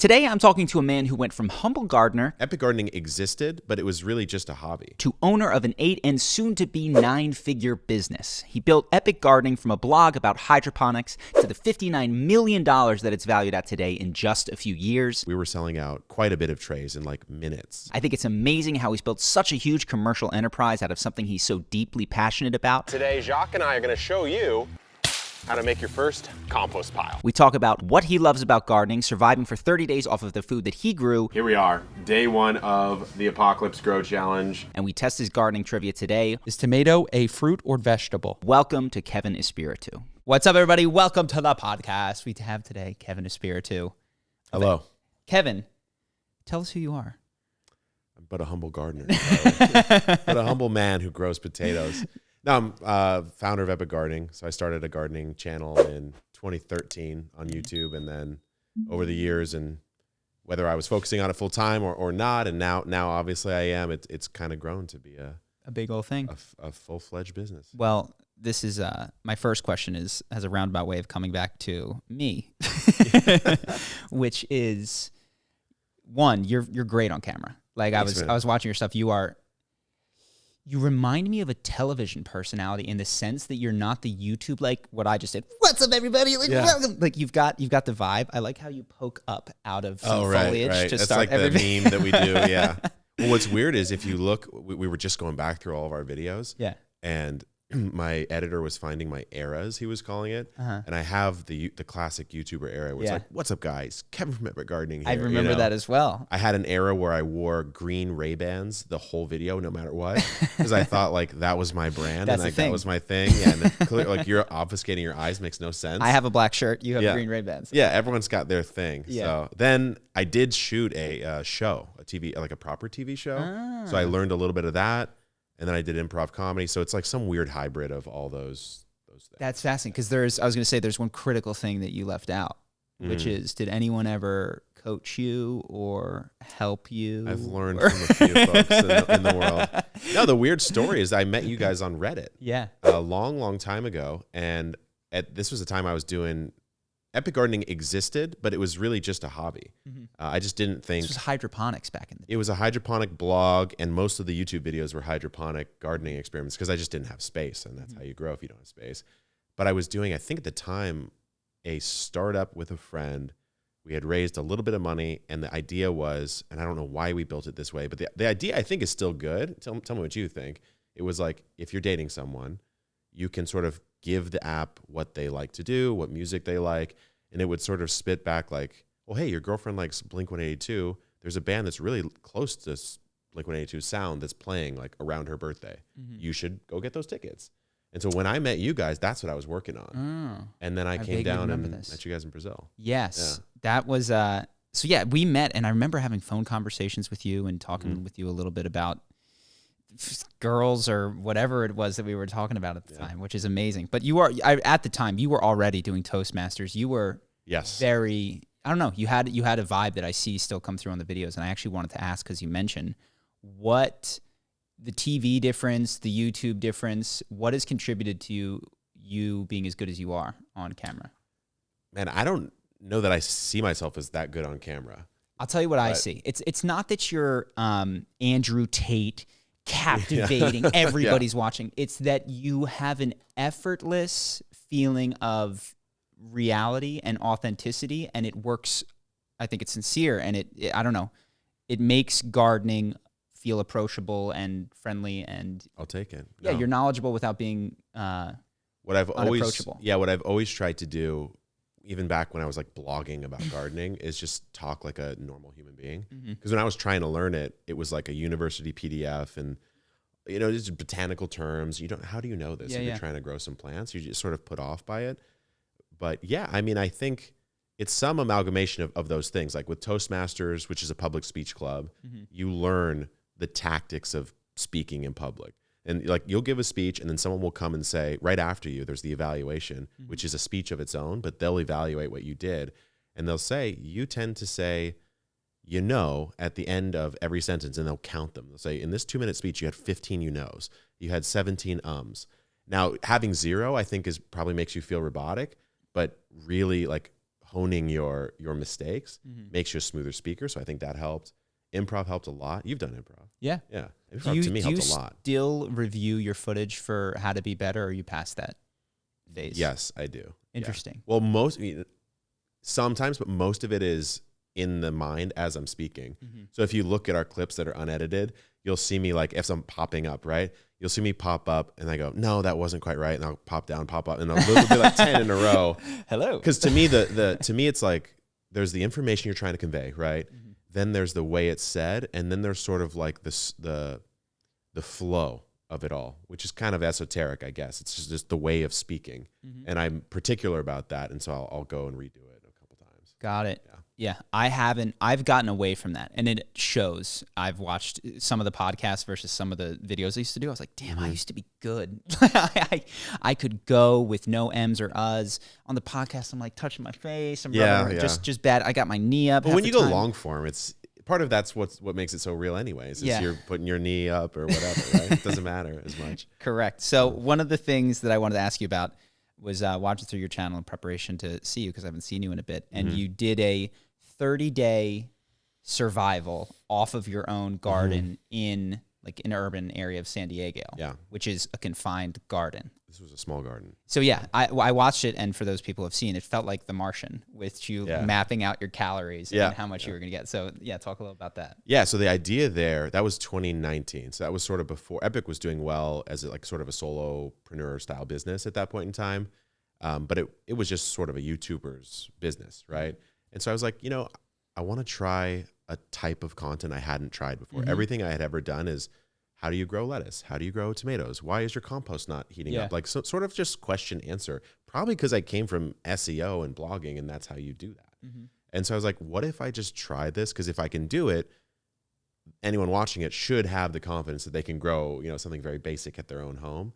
Today, I'm talking to a man who went from humble gardener Epic gardening existed, but it was really just a hobby. to owner of an 8 and soon-to-be 9-figure business. He built Epic Gardening from a blog about hydroponics to the $59 million that it's valued at today in just a few years. We were selling out quite a bit of trays in like minutes. I think it's amazing how he's built such a huge commercial enterprise out of something he's so deeply passionate about. Today, Jacques and I are going to show you how to make your first compost pile. We talk about what he loves about gardening, surviving for 30 days off of the food that he grew, Here we are, day one of the Apocalypse Grow Challenge. and we test his gardening trivia today. Is tomato a fruit or vegetable? Welcome to Kevin Espiritu. What's up, everybody? Welcome to the podcast. We have today Kevin Espiritu. Hello. Kevin, tell us who you are. I'm but a humble gardener. But a humble man who grows potatoes. No, I'm founder of Epic Gardening. So I started a gardening channel in 2013 on YouTube. And then over the years, and whether I was focusing on it full time or not, and now obviously I am, it's kind of grown to be A big old thing. a full-fledged business. Well, this is my first question has a roundabout way of coming back to me, which is one, you're great on camera. Like Thanks, I man. was watching your stuff. You remind me of a television personality in the sense that you're not the YouTube, like what I just did. What's up, everybody? Like, Yeah. welcome. Like you've got the vibe. I like how you poke up out of some foliage to That's start like everything. the meme that we do. Yeah. Well, what's weird is if you look, we were just going back through all of our videos. Yeah. And my editor was finding my eras, he was calling it. Uh-huh. And I have the classic YouTuber era where it's Yeah. like, what's up, guys? Kevin from Epic Gardening here. I remember that as well. I had an era where I wore green Ray-Bans the whole video, no matter what, because I thought like that was my brand. That's and the like thing. that was my thing. Yeah, and then like you're obfuscating your eyes makes no sense. I have a black shirt. You have Yeah. green Ray-Bans. Yeah, everyone's got their thing. Yeah. So then I did shoot a show, a TV, like a proper TV show. So I learned a little bit of that, and then I did improv comedy. So it's like some weird hybrid of all those things. That's fascinating because I was going to say there's one critical thing that you left out, which is, did anyone ever coach you or help you? I've learned from a few folks in the world. No, the weird story is I met you guys on Reddit Yeah. a long time ago, and this was the time I was doing. Epic gardening existed, but it was really just a hobby. I just didn't think This was hydroponics back in the day. it was a hydroponic blog, and most of the YouTube videos were hydroponic gardening experiments because I just didn't have space, and that's how you grow if you don't have space. But I was doing, I think at the time, a startup with a friend. We had raised a little bit of money, and the idea was, and I don't know why we built it this way, but the idea I think is still good. Tell me what you think. It was like, if you're dating someone, you can sort of give the app what they like to do, what music they like, and it would sort of spit back like, well, hey, your girlfriend likes Blink-182. There's a band that's really close to Blink-182 sound that's playing like around her birthday. You should go get those tickets. And so when I met you guys, that's what I was working on. Oh. And then I came vaguely down and remember this. met you guys in Brazil. Yes. That was, so yeah, we met, and I remember having phone conversations with you and talking with you a little bit about girls or whatever it was that we were talking about at the time, which is amazing. But at the time, you were already doing Toastmasters. You were Yes. very, I don't know, you had a vibe that I see still come through on the videos. And I actually wanted to ask, because you mentioned what the TV difference, the YouTube difference, what has contributed to you being as good as you are on camera? Man, I don't know that I see myself as that good on camera. I'll tell you what I see. It's not that you're Andrew Tate captivating, everybody's watching. It's that you have an effortless feeling of reality and authenticity, and it works. I think it's sincere, and it I don't know, it makes gardening feel approachable and friendly, and I'll take it. yeah, No. you're knowledgeable without being what I've unapproachable. always tried to do, even back when I was like blogging about gardening, is just talk like a normal human being. Because when I was trying to learn it, it was like a university PDF, and just botanical terms. How do you know this? Yeah, if yeah. you're trying to grow some plants, you're just sort of put off by it. But yeah, I mean, I think it's some amalgamation of those things. Like with Toastmasters, which is a public speech club, you learn the tactics of speaking in public. And like you'll give a speech, and then someone will come and say, right after you, there's the evaluation, which is a speech of its own, but they'll evaluate what you did. And they'll say, you tend to say, at the end of every sentence, and they'll count them. They'll say, in this 2-minute speech, you had 15 you had 17 ums. Now, having 0, I think, probably makes you feel robotic, but really like honing your mistakes makes you a smoother speaker. So I think that helped. Improv helped a lot. You've done improv. Yeah. Yeah. Improv to me helped a lot. Do you still review your footage for how to be better, or are you past that phase? Yes, I do. Interesting. Yeah. Well, sometimes, but most of it is in the mind as I'm speaking. So if you look at our clips that are unedited, you'll see me like, if I'm popping up, right? You'll see me pop up and I go, no, that wasn't quite right. And I'll pop down, pop up, and I'll do like 10 in a row. Hello. Because to me, to me, it's like, there's the information you're trying to convey, right? Then there's the way it's said, and then there's sort of like the flow of it all, which is kind of esoteric, I guess. It's just the way of speaking, and I'm particular about that, and so I'll go and redo it a couple times. Got it. Yeah, I've gotten away from that, and it shows. I've watched some of the podcasts versus some of the videos I used to do. I was like, damn, I used to be good. I could go with no M's or U's. On the podcast, I'm like touching my face. I'm just bad. I got my knee up. But when you go long form, it's part of that's what makes it so real anyways. Is you're putting your knee up or whatever, right? It doesn't matter as much. Correct. So one of the things that I wanted to ask you about was watching through your channel in preparation to see you, because I haven't seen you in a bit, and you did a 30-day survival off of your own garden in like an urban area of San Diego, which is a confined garden. This was a small garden. So yeah, I watched it, and for those people who have seen it, felt like The Martian, with you mapping out your calories and how much you were going to get. So yeah, talk a little about that. Yeah, so the idea there, that was 2019. So that was sort of before Epic was doing well as like sort of a solopreneur style business at that point in time. But it was just sort of a YouTuber's business, right? And so I was like, I want to try a type of content I hadn't tried before. Everything I had ever done is, how do you grow lettuce? How do you grow tomatoes? Why is your compost not heating up? Like, so, sort of just question answer. Probably because I came from SEO and blogging, and that's how you do that. And so I was like, what if I just try this? Because if I can do it, anyone watching it should have the confidence that they can grow, something very basic at their own home.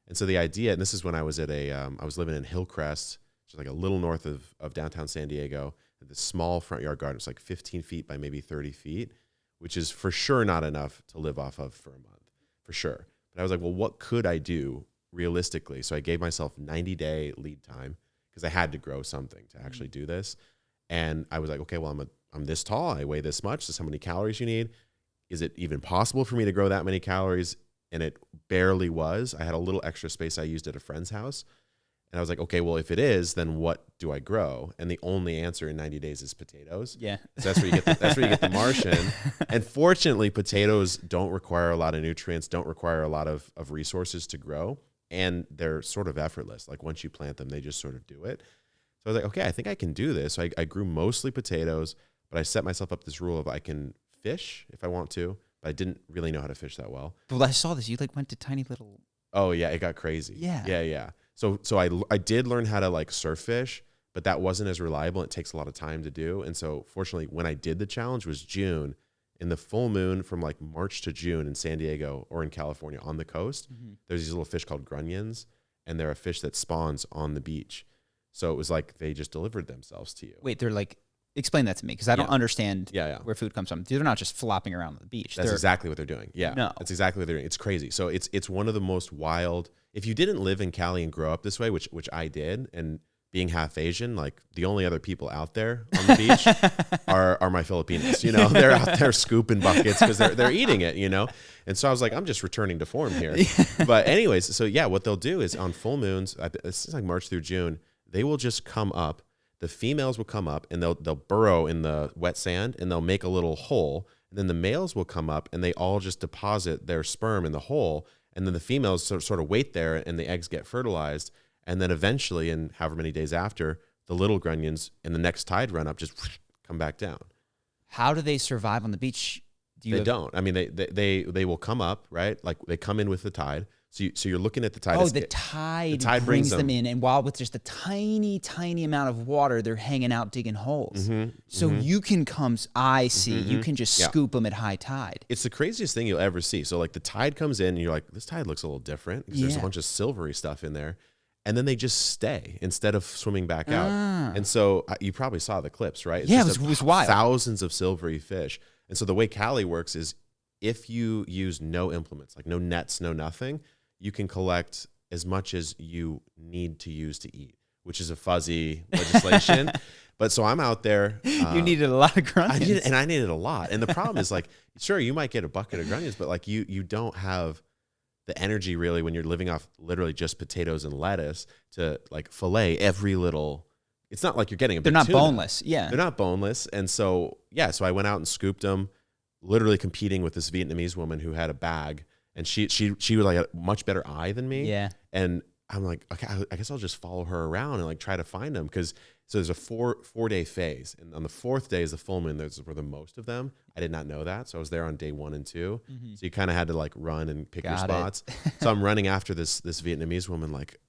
And so the idea, and this is when I was at I was living in Hillcrest, which is like a little north of downtown San Diego. The small front yard garden. It's like 15 feet by maybe 30 feet, which is for sure not enough to live off of for a month, for sure. But I was like, well, what could I do realistically? So I gave myself 90-day lead time, because I had to grow something to actually do this. And I was like, okay, well, I'm this tall. I weigh this much. This is how many calories you need. Is it even possible for me to grow that many calories? And it barely was. I had a little extra space I used at a friend's house. And I was like, okay, well, if it is, then what do I grow? And the only answer in 90 days is potatoes. Yeah. So that's where you get the Martian. And fortunately, potatoes don't require a lot of nutrients, don't require a lot of resources to grow. And they're sort of effortless. Like once you plant them, they just sort of do it. So I was like, okay, I think I can do this. So I grew mostly potatoes, but I set myself up this rule of I can fish if I want to, but I didn't really know how to fish that well. Well, I saw this. You like went to tiny little... Oh yeah, it got crazy. Yeah. So I did learn how to like surf fish, but that wasn't as reliable. It takes a lot of time to do. And so fortunately, when I did the challenge was June, in the full moon from like March to June in San Diego or in California on the coast, there's these little fish called grunions, and they're a fish that spawns on the beach. So it was like they just delivered themselves to you. Wait, they're like, explain that to me, because I don't understand where food comes from. They're not just flopping around on the beach. That's exactly what they're doing. Yeah, that's exactly what they're doing. It's crazy. So it's one of the most wild. If you didn't live in Cali and grow up this way, which I did, and being half Asian, like the only other people out there on the beach are my Filipinos. They're out there scooping buckets because they're eating it. And so I was like, I'm just returning to form here. But anyways, so yeah, what they'll do is on full moons, it's like March through June, they will just come up. The females will come up and they'll burrow in the wet sand and they'll make a little hole. And then the males will come up and they all just deposit their sperm in the hole. And then the females sort of wait there and the eggs get fertilized. And then eventually, and however many days after, the little grunions in the next tide run up just come back down. How do they survive on the beach? They don't. I mean, they will come up, right? Like they come in with the tide. So you're looking at the tide. Oh, the tide brings them in. And while with just a tiny, tiny amount of water, they're hanging out digging holes. So you can come, you can just scoop them at high tide. It's the craziest thing you'll ever see. So like the tide comes in and you're like, this tide looks a little different because there's a bunch of silvery stuff in there. And then they just stay instead of swimming back out. And so you probably saw the clips, right? It was wild. Thousands of silvery fish. And so the way Cali works is if you use no implements, like no nets, no nothing, you can collect as much as you need to use to eat, which is a fuzzy legislation. But so I'm out there. You needed a lot of grunions. I needed a lot. And the problem is like, sure, you might get a bucket of grunions, but like you don't have the energy really when you're living off literally just potatoes and lettuce to like fillet every little. It's not like you're getting a big They're not tuna. boneless. Yeah. They're not boneless. And so, yeah, so I went out and scooped them, literally competing with this Vietnamese woman who had a bag, and she was like a much better eye than me. Yeah. And I'm like, okay, I guess I'll just follow her around and like try to find them. So there's a four-day phase. And on the fourth day is the full moon. Those were the most of them. I did not know that. So I was there on day 1 and 2. Mm-hmm. So you kind of had to like run and pick your Got spots. So I'm running after this Vietnamese woman, like,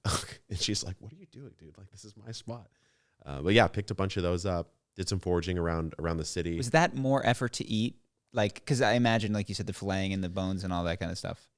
and she's like, what are you doing, dude? Like, this is my spot. But yeah, picked a bunch of those up, did some foraging around the city. Was that more effort to eat? Like, because I imagine, like you said, the filleting and the bones and all that kind of stuff.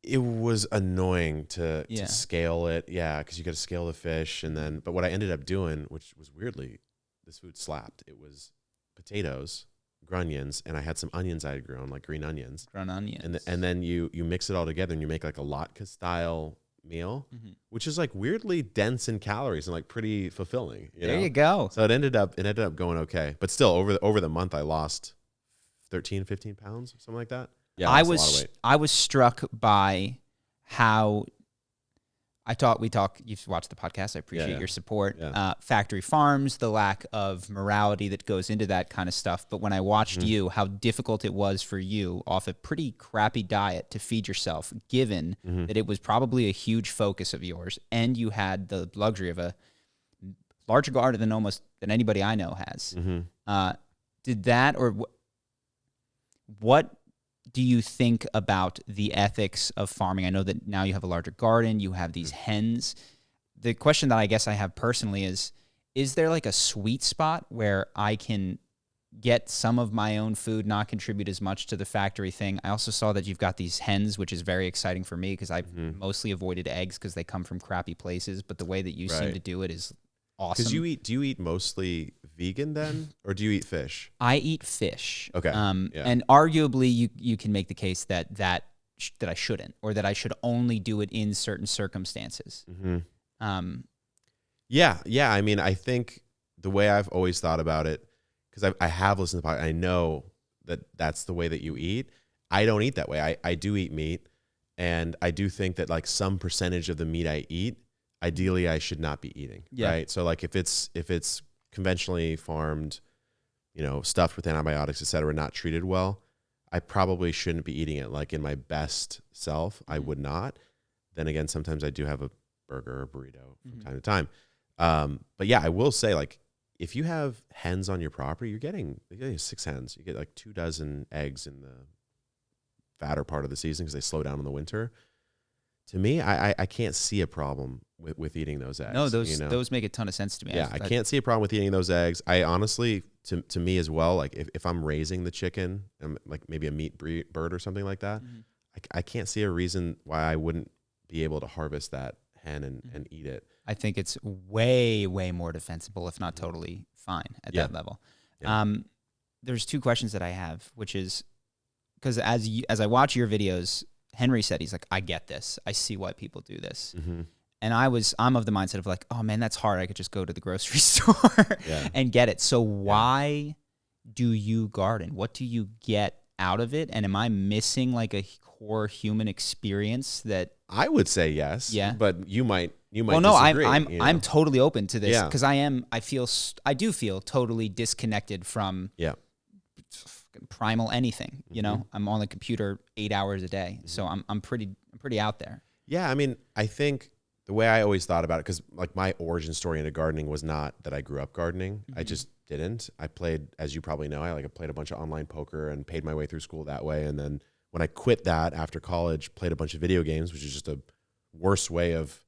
It was annoying to scale it. Yeah, because you got to scale the fish. But what I ended up doing, which was weirdly, this food slapped. It was potatoes, grunions, and I had some onions I had grown, like green onions. Ground onions. And then you mix it all together and you make like a latke style meal, which is like weirdly dense in calories and like pretty fulfilling. There you go. So it ended up going okay. But still, over the month, I lost 13, 15 pounds, something like that. Yeah, I was struck by how we talk. You've watched the podcast. I appreciate your support. Yeah. Factory farms, the lack of morality that goes into that kind of stuff. But when I watched you, how difficult it was for you off a pretty crappy diet to feed yourself, given that it was probably a huge focus of yours, and you had the luxury of a larger garden than anybody I know has. Did that, or what do you think about the ethics of farming? I know that now you have a larger garden, you have these hens. The question that I guess I have personally is there like a sweet spot where I can get some of my own food, not contribute as much to the factory thing? I also saw that you've got these hens, which is very exciting for me because I've mostly avoided eggs because they come from crappy places, but the way that you seem to do it is awesome. Because do you eat mostly vegan then, or do you eat fish? I eat fish. Okay. And arguably you can make the case that I shouldn't, or that I should only do it in certain circumstances. Yeah. I mean, I think the way I've always thought about it, because I have listened to the podcast, I know that that's the way that you eat. I don't eat that way. I do eat meat, and I do think that like some percentage of the meat I eat, ideally I should not be eating. Yeah. Right. So like if it's conventionally farmed, stuffed with antibiotics, et cetera, not treated well, I probably shouldn't be eating it. Like in my best self, I would not. Then again, sometimes I do have a burger or burrito from time to time. But yeah, I will say, like, if you have hens on your property, you're getting 6 hens. You get like 2 dozen eggs in the fatter part of the season because they slow down in the winter. To me, I can't see a problem with eating those eggs. No, those make a ton of sense to me. Yeah, I can't see a problem with eating those eggs. I honestly, to me as well, like if I'm raising the chicken, like maybe a meat bird or something like that, I can't see a reason why I wouldn't be able to harvest that hen and eat it. I think it's way, way more defensible, if not totally fine at that level. Yeah. There's 2 questions that I have, which is because as I watch your videos, Henry said, he's like, I get this. I see why people do this. And I'm of the mindset of like, oh man, that's hard. I could just go to the grocery store and get it. So why do you garden? What do you get out of it? And am I missing like a core human experience that I would say yes. Yeah. But you might well, no, disagree. I'm totally open to this because I do feel totally disconnected from primal anything. I'm on the computer 8 hours a day. So I'm pretty out there. Yeah. I mean, I think the way I always thought about it, because like my origin story into gardening was not that I grew up gardening. I just didn't. I played, as you probably know, I played a bunch of online poker and paid my way through school that way. And then when I quit that after college, played a bunch of video games, which is just a worse way of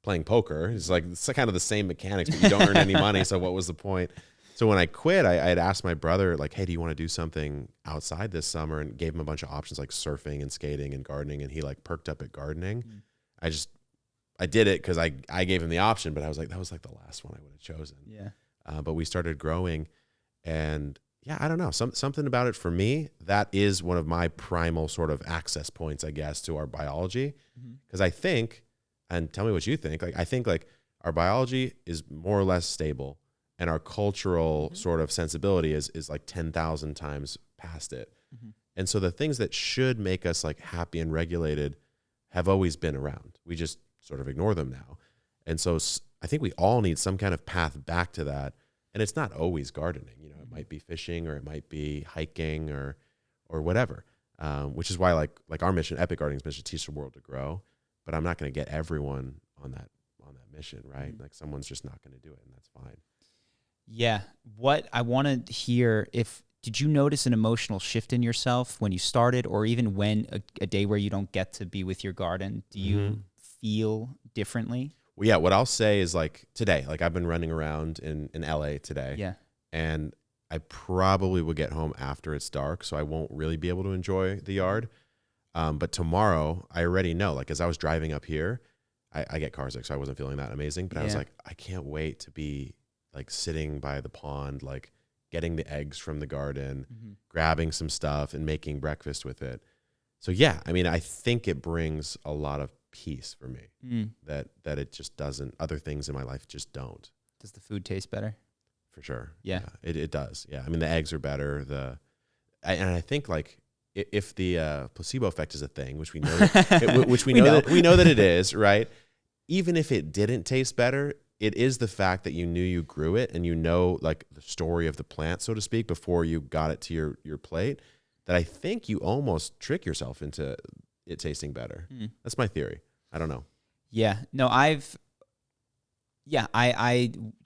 playing poker. It's kind of the same mechanics, but you don't earn any money. So what was the point? So when I quit, I had asked my brother, like, hey, do you want to do something outside this summer? And gave him a bunch of options like surfing and skating and gardening. And he like perked up at gardening. I did it because I gave him the option, but I was like, that was like the last one I would have chosen. Yeah. But we started growing, and yeah, I don't know. Something about it for me, that is one of my primal sort of access points, I guess, to our biology. Because I think, and tell me what you think, like I think like our biology is more or less stable. and our cultural sort of sensibility is like 10,000 times past it. And so the things that should make us like happy and regulated have always been around. We just sort of ignore them now. And so I think we all need some kind of path back to that. And it's not always gardening. You know, it might be fishing, or it might be hiking, or whatever. Which is why like our mission, Epic Gardening's mission, teach the world to grow. But I'm not going to get everyone on that mission, right? Like someone's just not going to do it, and that's fine. Yeah. What I want to hear, did you notice an emotional shift in yourself when you started, or even when a day where you don't get to be with your garden? Do you feel differently? Well, yeah, what I'll say is like today, like I've been running around in LA today. Yeah. And I probably will get home after it's dark, so I won't really be able to enjoy the yard. But tomorrow, I already know, like as I was driving up here, I get car sick, so I wasn't feeling that amazing. But I was like, I can't wait to be like sitting by the pond, like getting the eggs from the garden, grabbing some stuff and making breakfast with it. So yeah, I mean, I think it brings a lot of peace for me that it just doesn't, other things in my life just don't. Does the food taste better? For sure. Yeah. It does. Yeah. I mean, the eggs are better. And I think like if the placebo effect is a thing, which we know, we know that it is, right? Even if it didn't taste better, it is the fact that you knew you grew it, and you know like the story of the plant, so to speak, before you got it to your plate, that I think you almost trick yourself into it tasting better. That's my theory. I don't know. Yeah. No, I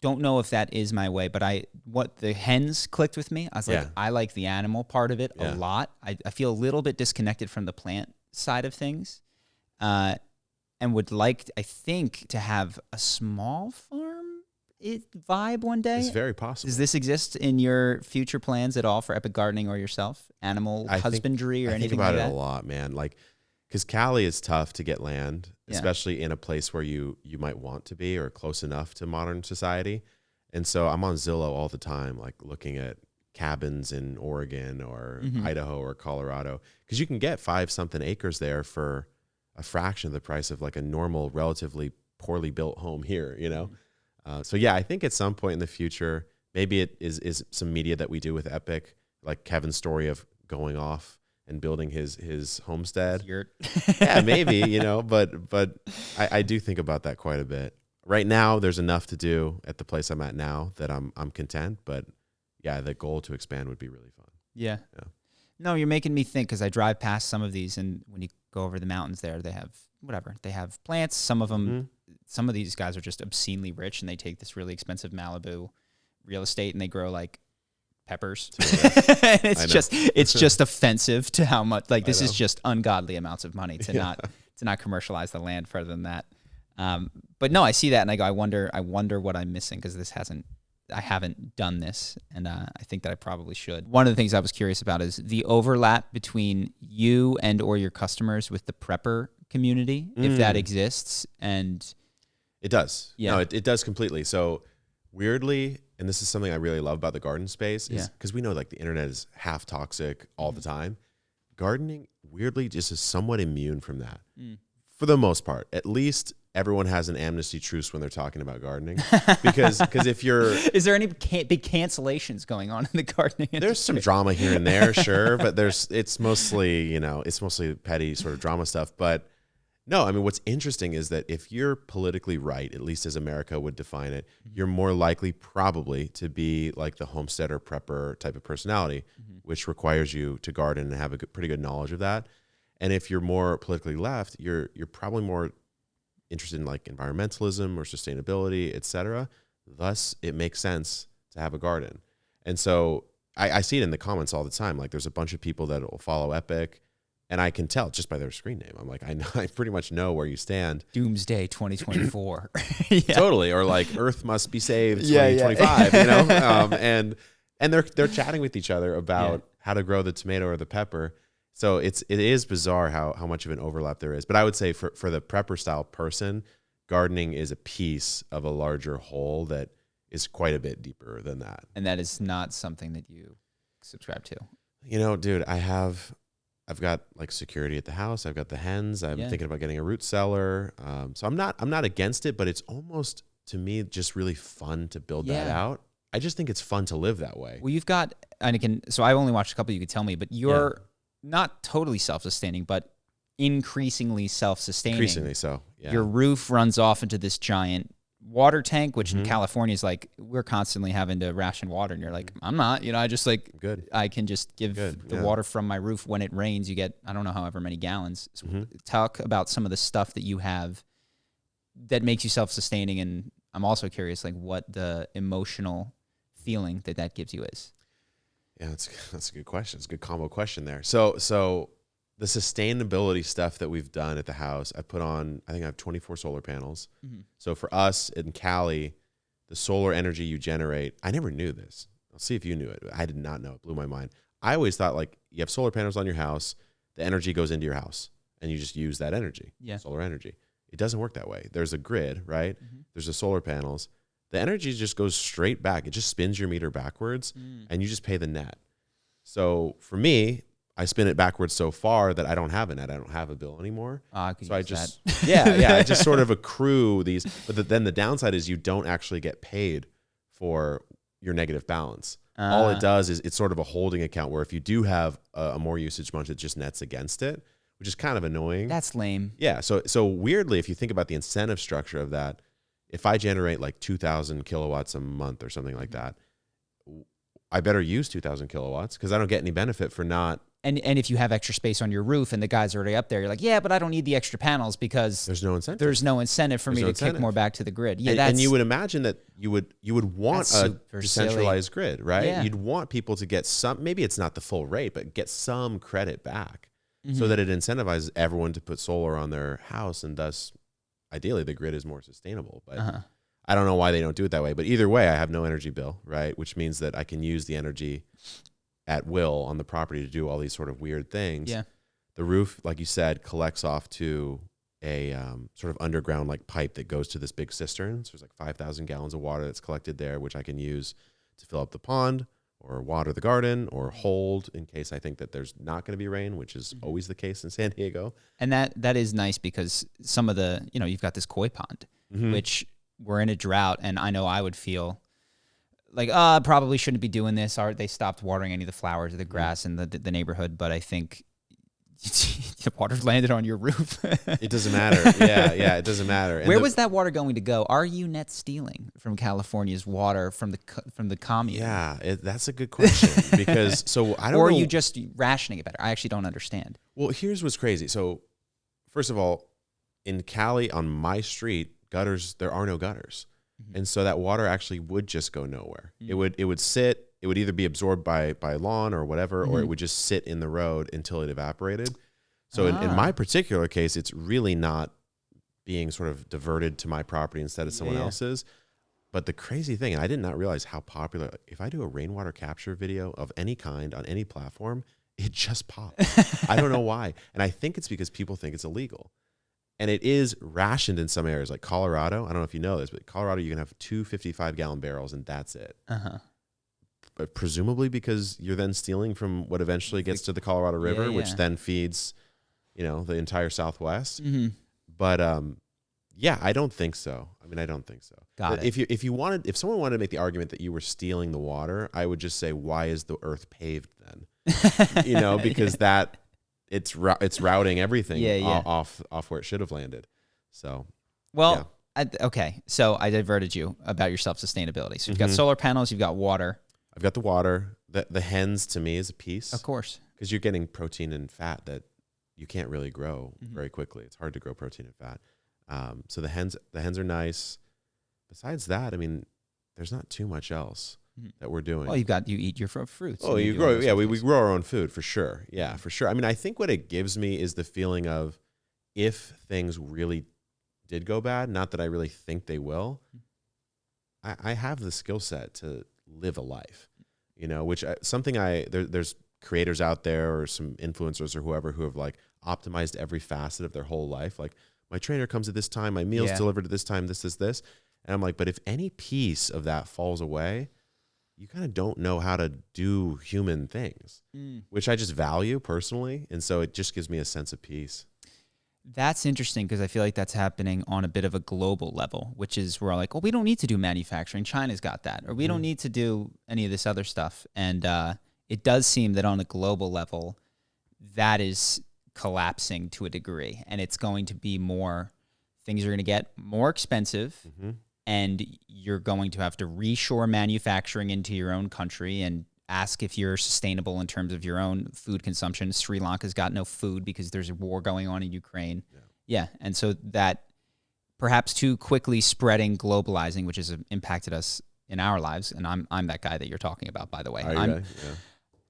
don't know if that is my way, but what the hens clicked with me. I was like, I like the animal part of it a lot. I feel a little bit disconnected from the plant side of things. And would like, I think, to have a small farm vibe one day. It's very possible. Does this exist in your future plans at all for Epic Gardening or yourself? Animal husbandry or anything like that? I think about it a lot, man. Like, because Cali is tough to get land, especially in a place where you might want to be or close enough to modern society. And so I'm on Zillow all the time, like looking at cabins in Oregon or Idaho or Colorado, because you can get 5-something acres there for a fraction of the price of like a normal, relatively poorly built home here, you know? So yeah, I think at some point in the future, maybe it is some media that we do with Epic, like Kevin's story of going off and building his homestead. Yeah, maybe, you know, but I do think about that quite a bit. Right now, there's enough to do at the place I'm at now that I'm content, but yeah, the goal to expand would be really fun. Yeah. No, you're making me think, because I drive past some of these, and when you go over the mountains there, they have plants. Some of them, some of these guys are just obscenely rich, and they take this really expensive Malibu real estate and they grow like peppers. And it's just offensive to how much, like, this is just ungodly amounts of money to not commercialize the land further than that. But no, I see that and I go, I wonder what I'm missing, because I haven't done this, and I think that I probably should. One of the things I was curious about is the overlap between you and or your customers with the prepper community, if that exists. And it does. Yeah. No, it does completely. So weirdly, and this is something I really love about the garden space, is because we know like the internet is half toxic all the time. Gardening weirdly just is somewhat immune from that for the most part. At least everyone has an amnesty truce when they're talking about gardening, because if you're, is there any big cancellations going on in the gardening industry? There's some drama here and there, sure, but it's mostly petty sort of drama stuff. But no, I mean, what's interesting is that if you're politically right, at least as America would define it, you're more likely probably to be like the homesteader prepper type of personality, which requires you to garden and have a pretty good knowledge of that. And if you're more politically left, you're probably more interested in like environmentalism or sustainability, etc. Thus, it makes sense to have a garden. And so I see it in the comments all the time. Like, there's a bunch of people that will follow Epic, and I can tell just by their screen name. I'm like, I pretty much know where you stand. DoomsDay 2024. Totally. Or like Earth must be saved 2025. You know, and they're chatting with each other about how to grow the tomato or the pepper. So it is bizarre how much of an overlap there is. But I would say for the prepper style person, gardening is a piece of a larger whole that is quite a bit deeper than that. And that is not something that you subscribe to. You know, dude, I've got like security at the house. I've got the hens. I'm thinking about getting a root cellar. So I'm not against it, but it's almost, to me, just really fun to build that out. I just think it's fun to live that way. Well, you've got, and again, so I only watched a couple. You could tell me, but you're not totally self-sustaining, but increasingly self-sustaining. Increasingly so. Yeah. Your roof runs off into this giant water tank, which in California is like, we're constantly having to ration water. And you're like, I'm not, I just like, Good. I can just give the water from my roof when it rains. You get, I don't know, however many gallons. So talk about some of the stuff that you have that makes you self-sustaining. And I'm also curious, like, what the emotional feeling that gives you is. Yeah, that's a good question. It's a good combo question there. So the sustainability stuff that we've done at the house, I think I have 24 solar panels. So for us in Cali, the solar energy you generate, I never knew this. I'll see if you knew it. I did not know. It blew my mind. I always thought, like, you have solar panels on your house, the energy goes into your house, and you just use that energy, solar energy. It doesn't work that way. There's a grid, right? There's the solar panels. The energy just goes straight back. It just spins your meter backwards, and you just pay the net. So for me, I spin it backwards so far that I don't have a net. I don't have a bill anymore. So I just, I just sort of accrue these. But then the downside is you don't actually get paid for your negative balance. All it does is it's sort of a holding account where if you do have a more usage month, it just nets against it, which is kind of annoying. That's lame. Yeah. So weirdly, if you think about the incentive structure of that, if I generate like 2,000 kilowatts a month or something like that, I better use 2,000 kilowatts because I don't get any benefit for not. And if you have extra space on your roof and the guy's already up there, you're like, yeah, but I don't need the extra panels because there's no incentive. There's no incentive for me to kick more back to the grid. Yeah, and you would imagine that you would want a decentralized grid, right? Yeah. You'd want people to get some. Maybe it's not the full rate, but get some credit back so that it incentivizes everyone to put solar on their house, and thus, ideally, the grid is more sustainable. But I don't know why they don't do it that way. But either way, I have no energy bill, right? Which means that I can use the energy at will on the property to do all these sort of weird things. Yeah. The roof, like you said, collects off to a sort of underground like pipe that goes to this big cistern. So there's like 5,000 gallons of water that's collected there, which I can use to fill up the pond or water the garden or hold in case I think that there's not going to be rain, which is always the case in San Diego. And that is nice because some of the, you've got this koi pond, which we're in a drought, and I know I would feel like, I probably shouldn't be doing this. They stopped watering any of the flowers or the grass in the neighborhood, but I think the water's landed on your roof. It doesn't matter. Yeah, it doesn't matter. And where was that water going to go? Are you net stealing from California's water from the commune? Yeah, that's a good question because I don't. Or know. are you just rationing it better? I actually don't understand. Well, here's what's crazy. So, first of all, in Cali on my street, there are no gutters. And so that water actually would just go nowhere. It would sit. It would either be absorbed by lawn or whatever, or it would just sit in the road until it evaporated. So in my particular case, it's really not being sort of diverted to my property instead of someone else's. But the crazy thing, and I did not realize how popular, if I do a rainwater capture video of any kind on any platform, it just pops. I don't know why. And I think it's because people think it's illegal. And it is rationed in some areas, like Colorado. I don't know if you know this, but Colorado, you can have 2 55-gallon barrels, and that's it. But presumably because you're then stealing from what eventually gets to the Colorado River, which then feeds, the entire Southwest. But I don't think so. I mean, I don't think so. Got it. If someone wanted to make the argument that you were stealing the water, I would just say, why is the earth paved then? Because it's routing everything off where it should have landed. So, okay. So I diverted you about your self-sustainability. So you've got solar panels, you've got water. I've got the water. The hens to me is a piece, of course, because you're getting protein and fat that you can't really grow very quickly. It's hard to grow protein and fat. So the hens are nice. Besides that, I mean, there's not too much else that we're doing. Well, you eat your fruits. Oh, you grow. Yeah, we grow our own food for sure. Yeah, for sure. I mean, I think what it gives me is the feeling of if things really did go bad, not that I really think they will, I have the skill set to live a life, which there's creators out there or some influencers or whoever who have like optimized every facet of their whole life. Like my trainer comes at this time, my meal's delivered at this time, this. And I'm like, but if any piece of that falls away, you kind of don't know how to do human things, which I just value personally. And so it just gives me a sense of peace. That's interesting because I feel like that's happening on a bit of a global level, which is we're like, well, we don't need to do manufacturing. China's got that. Or we don't need to do any of this other stuff. And it does seem that on a global level, that is collapsing to a degree. And it's going to be more, things are going to get more expensive. And you're going to have to reshore manufacturing into your own country and ask if you're sustainable in terms of your own food consumption. Sri Lanka's got no food because there's a war going on in Ukraine. Yeah. And so that perhaps too quickly spreading globalizing, which has impacted us in our lives. And I'm that guy that you're talking about, by the way.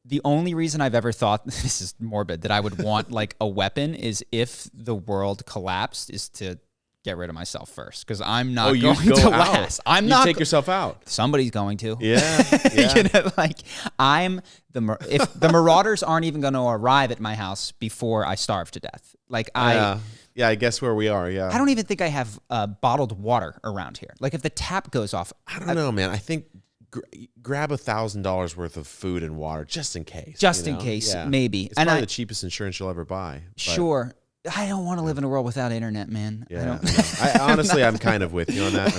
The only reason I've ever thought, this is morbid, that I would want like a weapon is if the world collapsed is to get rid of myself first, because I'm not going to last. I'm not take yourself out. Somebody's going to. Yeah. You know, like if the marauders aren't even going to arrive at my house before I starve to death. Like I guess where we are. Yeah. I don't even think I have bottled water around here. Like if the tap goes off, I don't know, man. I think grab $1,000 worth of food and water just in case. Maybe. It's probably the cheapest insurance you'll ever buy. Sure. I don't want to live in a world without internet, man. Yeah, I honestly, I'm kind of with you on that.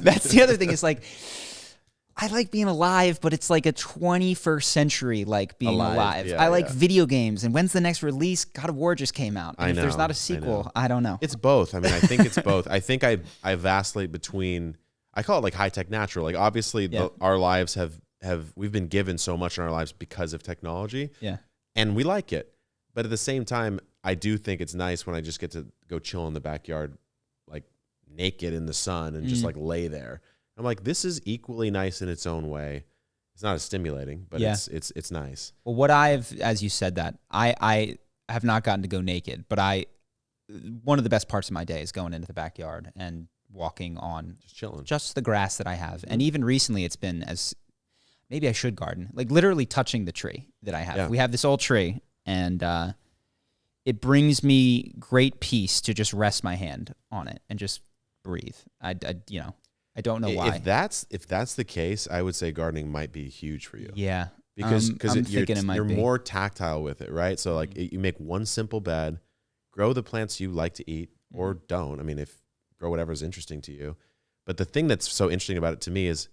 That's the other thing. Is like, I like being alive, but it's like a 21st century like being alive. Yeah, I like video games, and when's the next release? God of War just came out. And if there's not a sequel, I don't know. It's both. I mean, I think it's both. I think I vacillate between. I call it like high tech natural. Like obviously, our lives we've been given so much in our lives because of technology. Yeah, and we like it, but at the same time, I do think it's nice when I just get to go chill in the backyard, like naked in the sun and just like lay there. I'm like, this is equally nice in its own way. It's not as stimulating, but it's nice. Well, as you said that, I have not gotten to go naked, but one of the best parts of my day is going into the backyard and walking on just chilling, just the grass that I have. And even recently it's been maybe I should garden, like literally touching the tree that I have. Yeah. We have this old tree, and it brings me great peace to just rest my hand on it and just breathe. I don't know why. If that's the case, I would say gardening might be huge for you. Yeah, because you're more tactile with it, right? So like you make one simple bed, grow the plants you like to eat or don't. I mean, grow whatever's interesting to you. But the thing that's so interesting about it to me is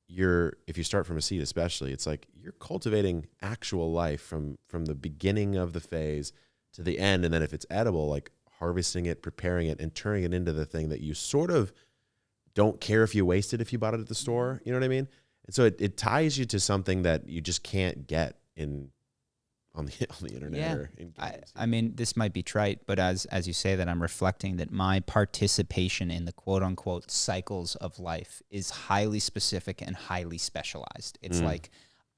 if you start from a seed, especially, it's like you're cultivating actual life from the beginning of the phase to the end, and then if it's edible, like harvesting it, preparing it, and turning it into the thing that you sort of don't care if you waste it if you bought it at the store. You know what I mean? And so it ties you to something that you just can't get on the internet. Yeah. Or in games. I mean, this might be trite, but as you say that, I'm reflecting that my participation in the quote unquote cycles of life is highly specific and highly specialized. It's like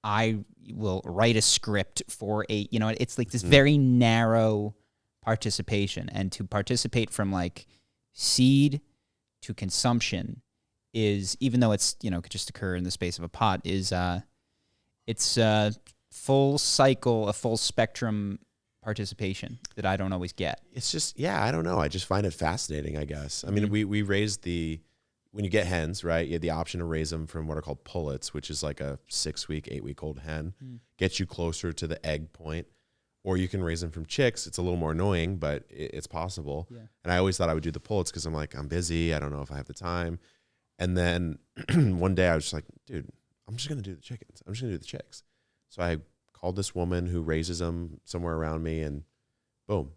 I will write a script for it's like this very narrow participation, and to participate from like seed to consumption is, even though it's, could just occur in the space of a pot, is it's a full cycle, a full spectrum participation that I don't always get. It's just, I don't know. I just find it fascinating, I guess. I mean, we raised when you get hens, right, you have the option to raise them from what are called pullets, which is like a 6-week, 8-week-old hen, gets you closer to the egg point. Or you can raise them from chicks. It's a little more annoying, but it's possible. Yeah. And I always thought I would do the pullets because I'm like, I'm busy. I don't know if I have the time. And then one day I was just like, dude, I'm just going to do the chickens. I'm just going to do the chicks. So I called this woman who raises them somewhere around me, and boom,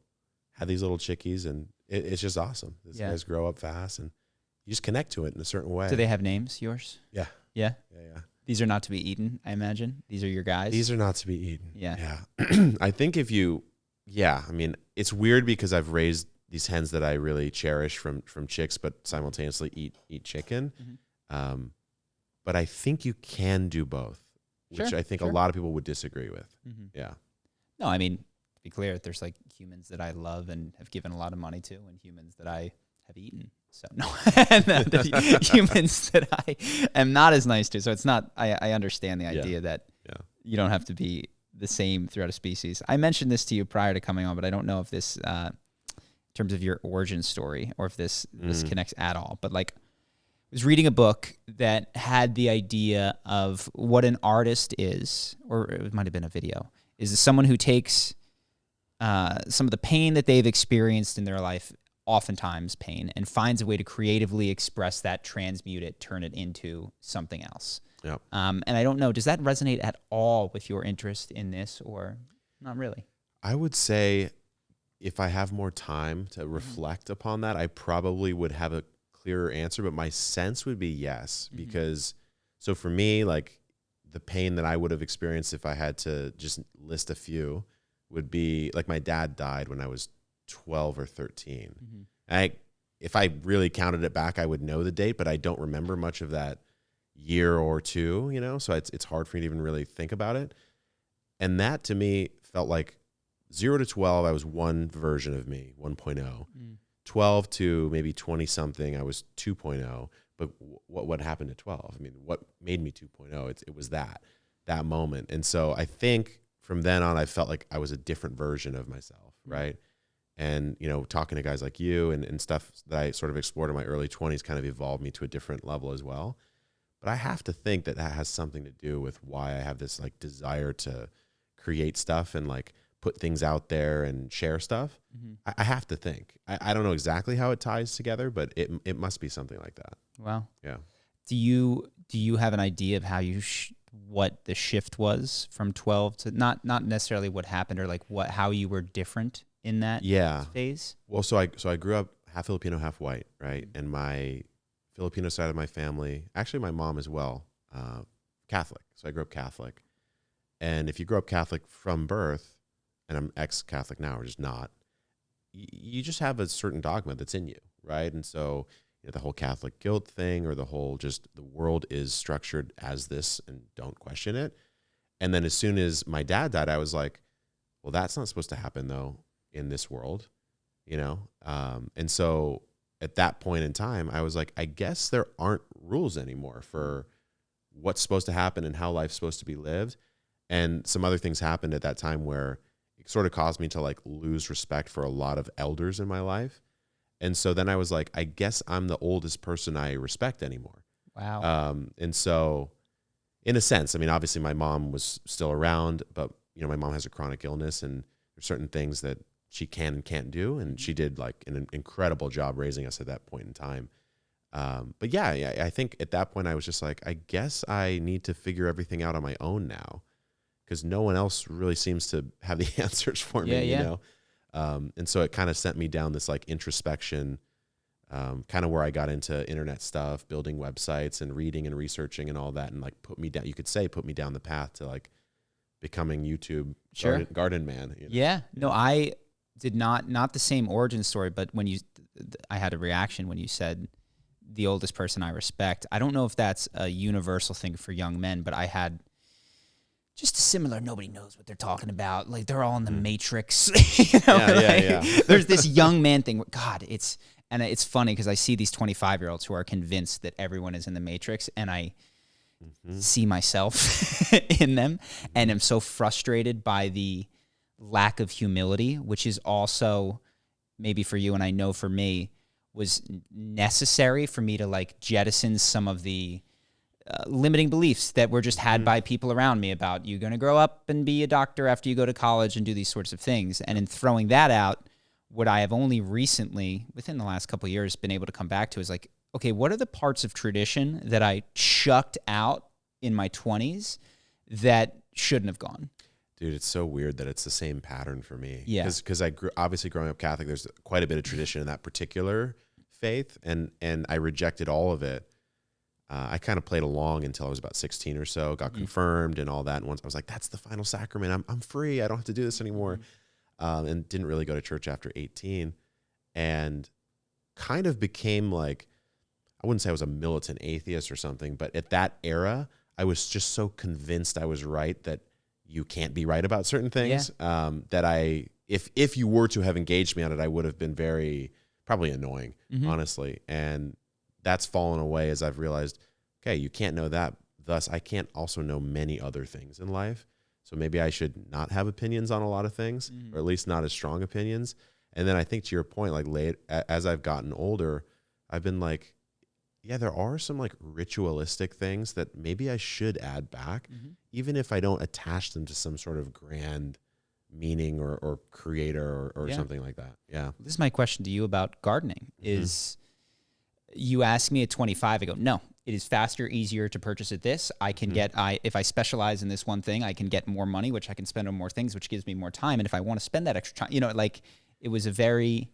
had these little chickies, and it's just awesome. These guys grow up fast, and you just connect to it in a certain way. Do they have names, yours? Yeah. Yeah? Yeah. These are not to be eaten, I imagine. These are your guys? These are not to be eaten. Yeah. I think I mean, it's weird because I've raised these hens that I really cherish from chicks, but simultaneously eat chicken. Mm-hmm. But I think you can do both, which I think a lot of people would disagree with. Mm-hmm. Yeah. No, I mean, to be clear, there's like humans that I love and have given a lot of money to, and humans that I have eaten. So no, and the humans that I am not as nice to. So it's not. I understand the idea that you don't have to be the same throughout a species. I mentioned this to you prior to coming on, but I don't know if this, in terms of your origin story, or if this connects at all. But like, I was reading a book that had the idea of what an artist is, or it might have been a video, is someone who takes some of the pain that they've experienced in their life, oftentimes pain, and finds a way to creatively express that, transmute it, turn it into something else. Yep. And I don't know, does that resonate at all with your interest in this, or not really? I would say if I have more time to reflect upon that, I probably would have a clearer answer, but my sense would be yes, because so for me, like the pain that I would have experienced if I had to just list a few would be like my dad died when I was 12 or 13. If I really counted it back, I would know the date, but I don't remember much of that year or two, so it's hard for me to even really think about it. And that to me felt like 0 to 12, I was one version of me, 1.0. 12 to maybe 20 something, I was 2.0. But what happened at 12? I mean, what made me 2.0? It was that moment. And so I think from then on, I felt like I was a different version of myself, right? And, talking to guys like you and stuff that I sort of explored in my early 20s kind of evolved me to a different level as well. But I have to think that has something to do with why I have this like desire to create stuff and like put things out there and share stuff. I have to think. I don't know exactly how it ties together, but it must be something like that. Wow. Yeah. Do you have an idea of how what the shift was from 12 to not necessarily what happened, or like how you were different in that phase? Well, so I grew up half Filipino, half white, right? And my Filipino side of my family, actually my mom as well, Catholic. So I grew up Catholic. And if you grow up Catholic from birth, and I'm ex-Catholic now, or just not, you just have a certain dogma that's in you, right? And so the whole Catholic guilt thing, or the whole just the world is structured as this and don't question it. And then as soon as my dad died, I was like, well, that's not supposed to happen though in this world, And so at that point in time, I was like, I guess there aren't rules anymore for what's supposed to happen and how life's supposed to be lived. And some other things happened at that time where it sort of caused me to like lose respect for a lot of elders in my life. And so then I was like, I guess I'm the oldest person I respect anymore. Wow. And so in a sense, I mean, obviously my mom was still around, but my mom has a chronic illness and there's certain things that she can and can't do. And she did like an incredible job raising us at that point in time. But yeah, I think at that point I was just like, I guess I need to figure everything out on my own now, because no one else really seems to have the answers for me, And so it kind of sent me down this like introspection, kind of where I got into internet stuff, building websites and reading and researching and all that. And like put me down the path to like becoming YouTube garden man. Yeah. No, I did not the same origin story, but when I had a reaction when you said the oldest person I respect. I don't know if that's a universal thing for young men, but I had just a similar, nobody knows what they're talking about. Like they're all in the Matrix. There's this young man thing. God, it's funny because I see these 25-year-olds who are convinced that everyone is in the Matrix, and I see myself in them, and I'm so frustrated by the lack of humility, which is also maybe for you, and I know for me, was necessary for me to like jettison some of the limiting beliefs that were just had by people around me about you're going to grow up and be a doctor after you go to college and do these sorts of things. And in throwing that out, what I have only recently, within the last couple of years, been able to come back to is like, okay, what are the parts of tradition that I chucked out in my 20s that shouldn't have gone? Dude, it's so weird that it's the same pattern for me. Yeah. Because obviously growing up Catholic, there's quite a bit of tradition in that particular faith, and I rejected all of it. I kind of played along until I was about 16 or so, got confirmed and all that. And once I was like, that's the final sacrament. I'm free. I don't have to do this anymore. And didn't really go to church after 18, and kind of became like, I wouldn't say I was a militant atheist or something, but at that era, I was just so convinced I was right that you can't be right about certain things. That if you were to have engaged me on it, I would have been probably annoying, honestly. And that's fallen away as I've realized, okay, you can't know that. Thus, I can't also know many other things in life. So maybe I should not have opinions on a lot of things, or at least not as strong opinions. And then I think to your point, like as I've gotten older, I've been like, yeah, there are some like ritualistic things that maybe I should add back, even if I don't attach them to some sort of grand meaning or creator or something like that. Yeah. This is my question to you about gardening is you asked me at 25, I go, no, it is faster, easier to purchase at this. I can get, if I specialize in this one thing, I can get more money, which I can spend on more things, which gives me more time. And if I want to spend that extra time, you know, like it was a very,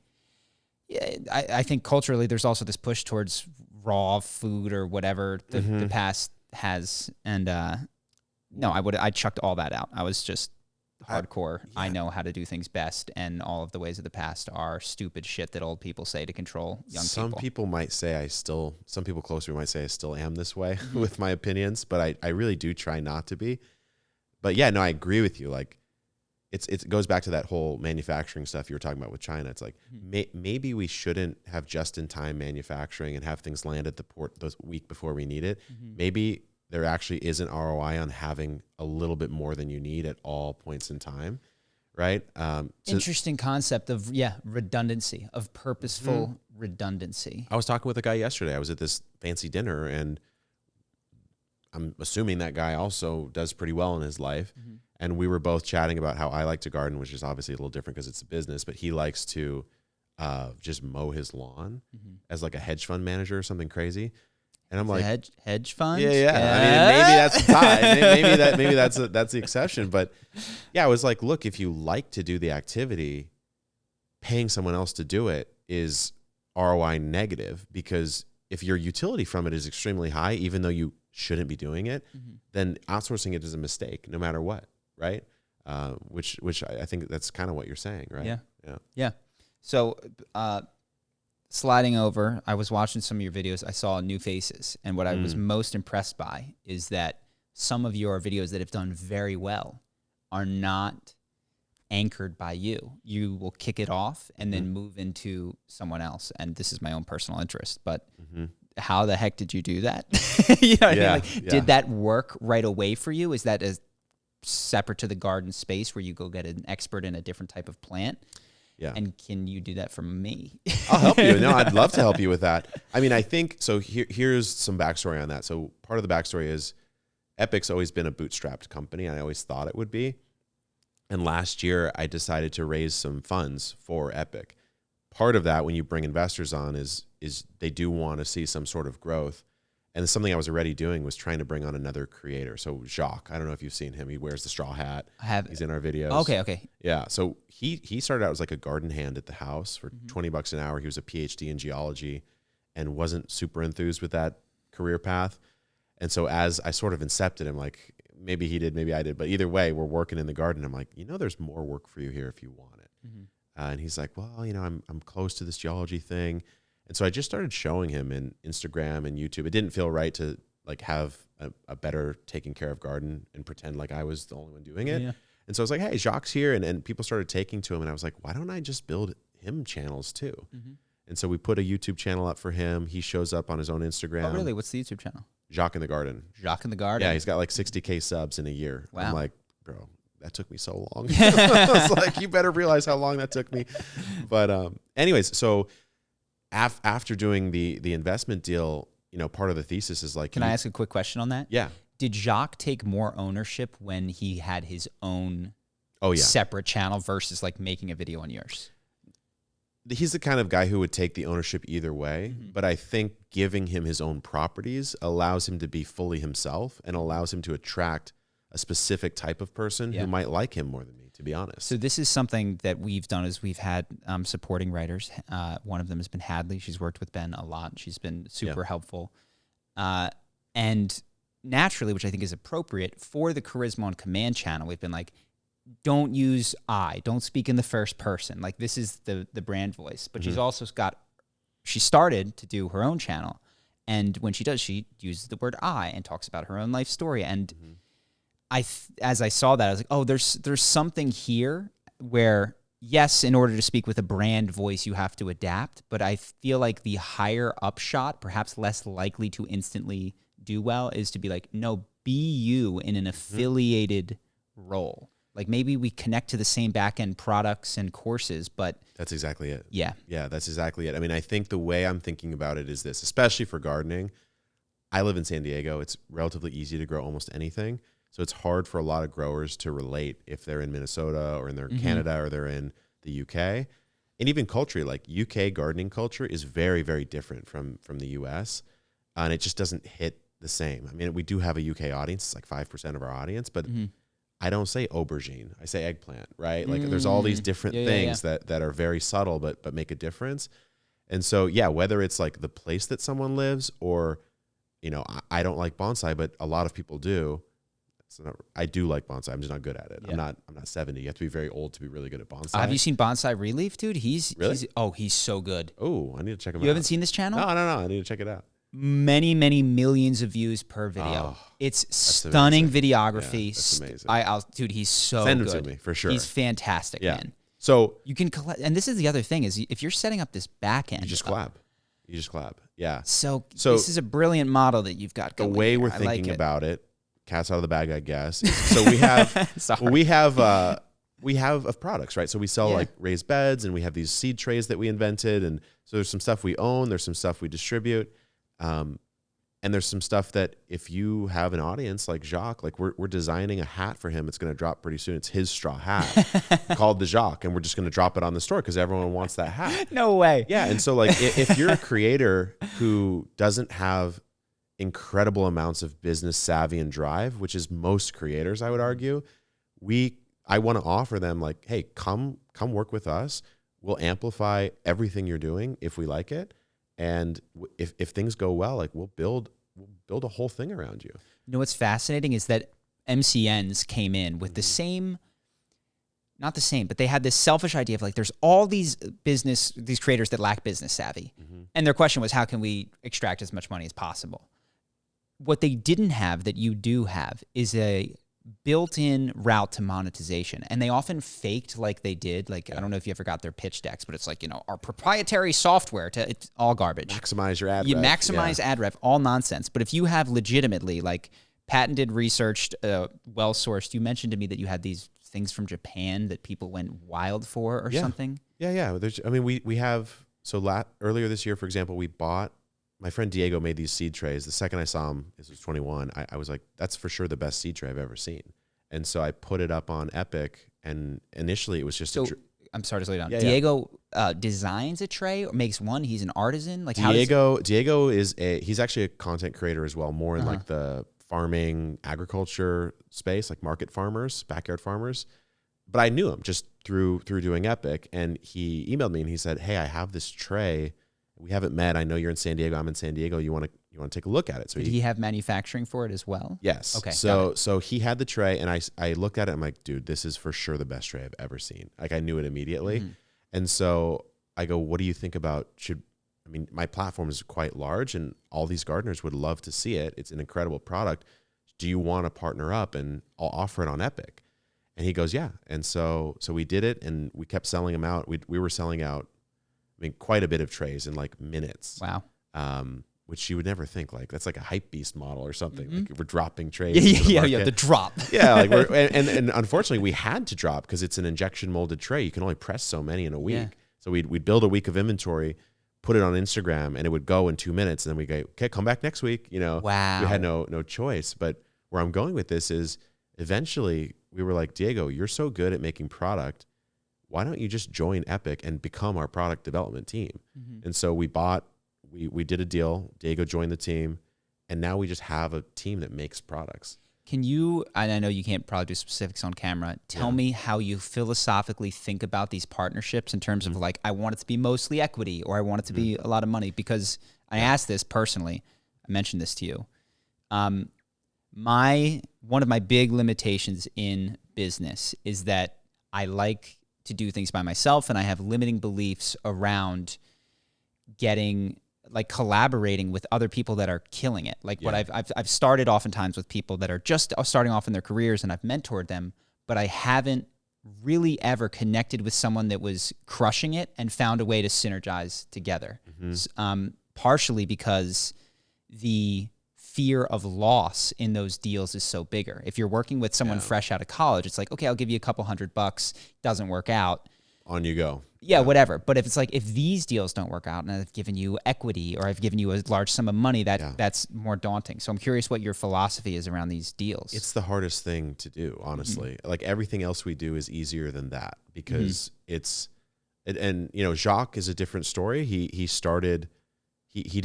I think culturally there's also this push towards raw food or whatever the past has. And no, I chucked all that out. I was just hardcore. I know how to do things best, and all of the ways of the past are stupid shit that old people say to control young people. Some people might say some people close to me might say I still am this way with my opinions, but I really do try not to be. But yeah, no, I agree with you. Like it goes back to that whole manufacturing stuff you were talking about with China. It's like maybe we shouldn't have just-in-time manufacturing and have things land at the port the week before we need it. Maybe there actually is an ROI on having a little bit more than you need at all points in time, right? Interesting concept of, redundancy, of purposeful redundancy. I was talking with a guy yesterday. I was at this fancy dinner, and I'm assuming that guy also does pretty well in his life. And we were both chatting about how I like to garden, which is obviously a little different because it's a business, but he likes to just mow his lawn as like a hedge fund manager or something crazy. And I'm like, hedge funds? Yeah. I mean, maybe that's the tie. maybe that's the exception. But yeah, I was like, look, if you like to do the activity, paying someone else to do it is ROI negative, because if your utility from it is extremely high, even though you shouldn't be doing it, then outsourcing it is a mistake, no matter what, right? Which I think that's kind of what you're saying, right? Yeah. So, sliding over, I was watching some of your videos. I saw new faces. And what I was most impressed by is that some of your videos that have done very well are not anchored by you. You will kick it off and then move into someone else. And this is my own personal interest, but how the heck did you do that? You know what I mean? Like, did that work right away for you? Is that as separate to the garden space where you go get an expert in a different type of plant? Yeah. And can you do that for me? I'll help you. No, I'd love to help you with that. I mean, I think, so here's some backstory on that. So part of the backstory is Epic's always been a bootstrapped company. I always thought it would be. And last year I decided to raise some funds for Epic. Part of that, when you bring investors on, is they do want to see some sort of growth. And something I was already doing was trying to bring on another creator. So Jacques, I don't know if you've seen him. He wears the straw hat. I have. He's in our videos. Okay. Yeah. So he started out as like a garden hand at the house for $20 an hour. He was a PhD in geology and wasn't super enthused with that career path. And so as I sort of incepted him, like maybe he did, maybe I did, but either way, we're working in the garden. I'm like, there's more work for you here if you want it. And he's like, well, I'm close to this geology thing. And so I just started showing him in Instagram and YouTube. It didn't feel right to like have a better taken care of garden and pretend like I was the only one doing it. Yeah. And so I was like, hey, Jacques here. And people started taking to him. And I was like, why don't I just build him channels too? And so we put a YouTube channel up for him. He shows up on his own Instagram. Oh, really? What's the YouTube channel? Jacques in the Garden. Jacques in the Garden? Yeah, he's got like 60K subs in a year. Wow. I'm like, bro, that took me so long. I was like, you better realize how long that took me. But anyways, so after doing the investment deal, part of the thesis is like... Can I ask a quick question on that? Yeah. Did Jacques take more ownership when he had his own separate channel versus like making a video on yours? He's the kind of guy who would take the ownership either way, but I think giving him his own properties allows him to be fully himself and allows him to attract a specific type of person who might like him more than me, to be honest. So this is something that we've done is we've had supporting writers. One of them has been Hadley. She's worked with Ben a lot. She's been super helpful. And naturally, which I think is appropriate for the Charisma on Command channel, we've been like, don't use I, don't speak in the first person. Like this is the brand voice, but she's also she started to do her own channel. And when she does, she uses the word I and talks about her own life story. And as I saw that, I was like, oh, there's something here where, yes, in order to speak with a brand voice, you have to adapt. But I feel like the higher up shot, perhaps less likely to instantly do well, is to be like, no, be you in an affiliated role. Like maybe we connect to the same back-end products and courses, but... That's exactly it. Yeah. Yeah, that's exactly it. I mean, I think the way I'm thinking about it is this, especially for gardening. I live in San Diego. It's relatively easy to grow almost anything. So it's hard for a lot of growers to relate if they're in Minnesota or in their Canada or they're in the UK. And even culturally, like UK gardening culture is very, very different from the US. And it just doesn't hit the same. I mean, we do have a UK audience. It's like 5% of our audience, but I don't say aubergine. I say eggplant, right? Like there's all these different things that are very subtle, but make a difference. And so, yeah, whether it's like the place that someone lives or, you know, I don't like bonsai, but a lot of people do. So I do like bonsai. I'm just not good at it. I'm not 70. You have to be very old to be really good at bonsai. Have you seen Bonsai Relief, dude? He's so good. Oh, I need to check him out. You haven't seen this channel? No. I need to check it out. Many millions of views per video. It's stunning videography. Yeah, that's amazing. Dude, he's so Send him good. to me for sure. He's fantastic, man. So you can collect, and this is the other thing is if you're setting up this back end, you just collab. Yeah. So this is a brilliant model that you've got going. The way here. we're thinking about it, cat's out of the bag, I guess. So we have we have products, right? So we sell like raised beds, and we have these seed trays that we invented, and so there's some stuff we own, there's some stuff we distribute, and there's some stuff that if you have an audience like Jacques, like we're designing a hat for him. It's going to drop pretty soon. It's his straw hat called the Jacques, and we're just going to drop it on the store because everyone wants that hat. No way. Yeah, and so like if you're a creator who doesn't have incredible amounts of business savvy and drive, which is most creators, I would argue, I want to offer them like, hey, come work with us. We'll amplify everything you're doing if we like it. And if things go well, like we'll build a whole thing around you. You know what's fascinating is that MCNs came in with the same, not the same, but they had this selfish idea of like, there's all these creators that lack business savvy. And their question was, how can we extract as much money as possible? What they didn't have that you do have is a built-in route to monetization. And they often faked like they did. Like, I don't know if you ever got their pitch decks, but it's like, you know, our proprietary software it's all garbage. Maximize your ad You rev. maximize ad rev, all nonsense. But if you have legitimately like patented, researched, well-sourced, you mentioned to me that you had these things from Japan that people went wild for or something. Yeah. We have, earlier this year, for example, we bought, my friend Diego made these seed trays. The second I saw him, this was 21, I was like, that's for sure the best seed tray I've ever seen. And so I put it up on Epic, and initially it was just I'm sorry to slow you down. Diego designs a tray or makes one. He's an artisan. Like Diego he's actually a content creator as well, more in like the farming, agriculture space, like market farmers, backyard farmers. But I knew him just through doing Epic, and he emailed me and he said, hey, I have this tray. We haven't met. I know you're in San Diego. I'm in San Diego. You want to take a look at it? So did he have manufacturing for it as well? Yes. Okay. So he had the tray, and I looked at it. I'm like, dude, this is for sure the best tray I've ever seen. Like I knew it immediately. And so I go, what do you think about? My platform is quite large, and all these gardeners would love to see it. It's an incredible product. Do you want to partner up, and I'll offer it on Epic? And he goes, yeah. And so we did it, and we kept selling them out. We were selling out, quite a bit of trays in like minutes. Wow. Which you would never think, like that's like a hype beast model or something. Like we're dropping trays. Yeah, the drop. Yeah, like and unfortunately we had to drop because it's an injection molded tray. You can only press so many in a week. Yeah. So we'd build a week of inventory, put it on Instagram, and it would go in 2 minutes. And then we go, okay, come back next week. You know, wow. We had no choice. But where I'm going with this is eventually we were like, Diego, you're so good at making product. Why don't you just join Epic and become our product development team? And so we did a deal. Diego joined the team, and now we just have a team that makes products. Can you, and I know you can't probably do specifics on camera, tell me how you philosophically think about these partnerships in terms of like, I want it to be mostly equity or I want it to be a lot of money? Because I asked this personally. I mentioned this to you. One of my big limitations in business is that I like to do things by myself, and I have limiting beliefs around collaborating with other people that are killing it. Like what I've started oftentimes with people that are just starting off in their careers, and I've mentored them, but I haven't really ever connected with someone that was crushing it and found a way to synergize together. Partially because the fear of loss in those deals is so bigger. If you're working with someone fresh out of college, it's like, okay, I'll give you a couple $100, doesn't work out. on you go. Yeah, whatever. But if it's like, if these deals don't work out and I've given you equity or I've given you a large sum of money, that's more daunting. So I'm curious what your philosophy is around these deals. It's the hardest thing to do, honestly. Like everything else we do is easier than that because it's, and you know, Jacques is a different story. He started, he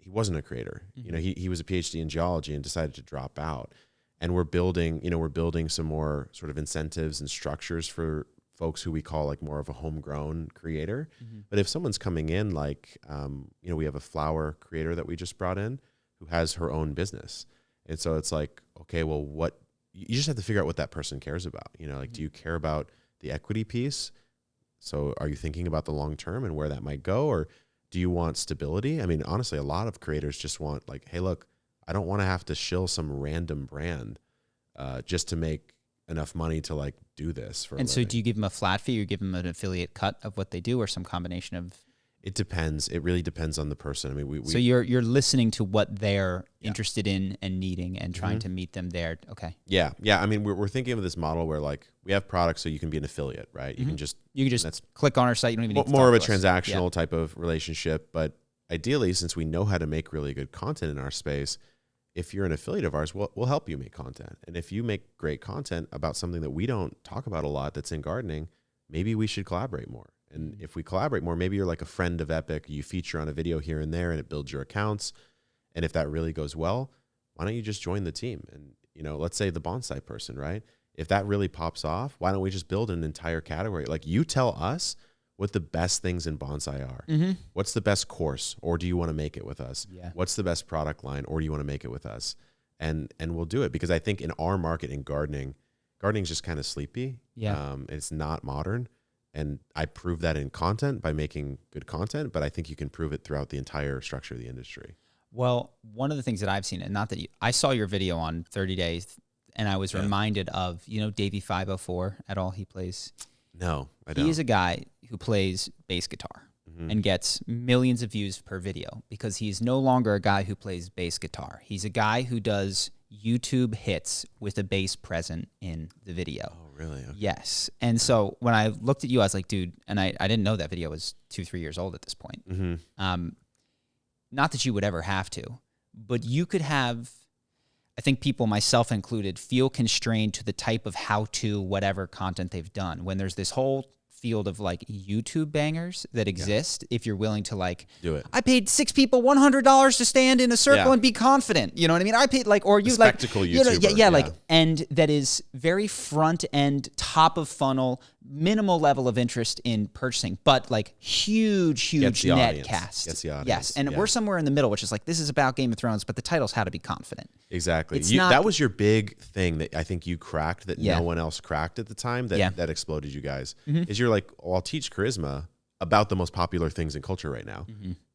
wasn't a creator. You know, he was a PhD in geology and decided to drop out. And we're building some more sort of incentives and structures for folks who we call like more of a homegrown creator. But if someone's coming in, like, you know, we have a flower creator that we just brought in who has her own business. And so it's like, okay, well, you just have to figure out what that person cares about. You know, like, do you care about the equity piece? So are you thinking about the long term and where that might go? Or do you want stability? I mean, honestly, a lot of creators just want like, hey, look, I don't want to have to shill some random brand just to make enough money to like do this for a living. So do you give them a flat fee or give them an affiliate cut of what they do or some combination of? It depends. It really depends on the person. I mean, so you're listening to what they're interested in and needing and trying to meet them there. Okay. Yeah. I mean, we're thinking of this model where like we have products, so you can be an affiliate, right? You can just click on our site. You don't even need to more of a talk to us. transactional type of relationship. But ideally, since we know how to make really good content in our space, if you're an affiliate of ours, we'll help you make content. And if you make great content about something that we don't talk about a lot that's in gardening, maybe we should collaborate more. And if we collaborate more, maybe you're like a friend of Epic, you feature on a video here and there and it builds your accounts. And if that really goes well, why don't you just join the team? And, you know, let's say the bonsai person, right? If that really pops off, why don't we just build an entire category? Like, you tell us what the best things in bonsai are. What's the best course, or do you want to make it with us? What's the best product line, or do you want to make it with us? And we'll do it, because I think in our market in gardening's just kind of sleepy. It's not modern. And I prove that in content by making good content, but I think you can prove it throughout the entire structure of the industry. Well, one of the things that I've seen, and not that I saw your video on 30 days and I was reminded of, you know, Davey 504 at all. He plays. No, I don't. He is a guy who plays bass guitar and gets millions of views per video, because he's no longer a guy who plays bass guitar. He's a guy who does YouTube hits with a bass present in the video. Oh, really? Okay. Yes. And so when I looked at you, I was like, dude, and I didn't know that video was 2-3 years old at this point. Not that you would ever have to, but you could have, I think people, myself included, feel constrained to the type of how-to whatever content they've done, when there's this whole field of like YouTube bangers that exist. If you're willing to like do it. I paid 6 people $100 to stand in a circle and be confident. You know what I mean? I paid like, or you like spectacle YouTuber. Like, and that is very front end, top of funnel, minimal level of interest in purchasing, but like huge net cast. Gets the audience. Yes. And we're somewhere in the middle, which is like, this is about Game of Thrones, but the title's How to Be Confident. Exactly. That was your big thing that I think you cracked that no one else cracked at the time that exploded you guys. Is you're like, well, I'll teach charisma about the most popular things in culture right now.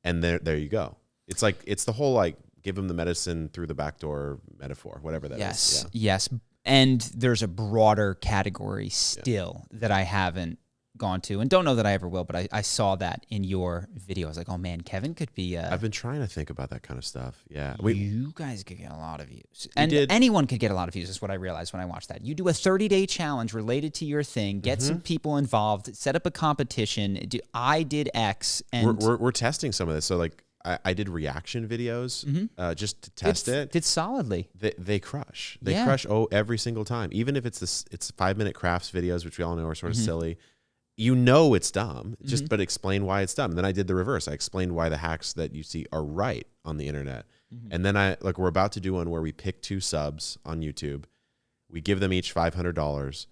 And there you go. It's like, it's the whole like, give them the medicine through the back door metaphor, whatever that is. Yes. And there's a broader category still that I haven't gone to and don't know that I ever will, but I saw that in your video. I was like, oh man, Kevin could be I've been trying to think about that kind of stuff. Yeah. You guys could get a lot of views. And anyone could get a lot of views, is what I realized when I watched that. You do a 30-day challenge related to your thing, get some people involved, set up a competition. I did X. And we're testing some of this. So like, I did reaction videos just to test it. Did solidly. They crush. They crush every single time. Even if it's 5-minute crafts videos, which we all know are sort of silly. You know it's dumb, but explain why it's dumb. And then I did the reverse. I explained why the hacks that you see are right on the internet. And then we're about to do one where we pick 2 subs on YouTube. We give them each $500,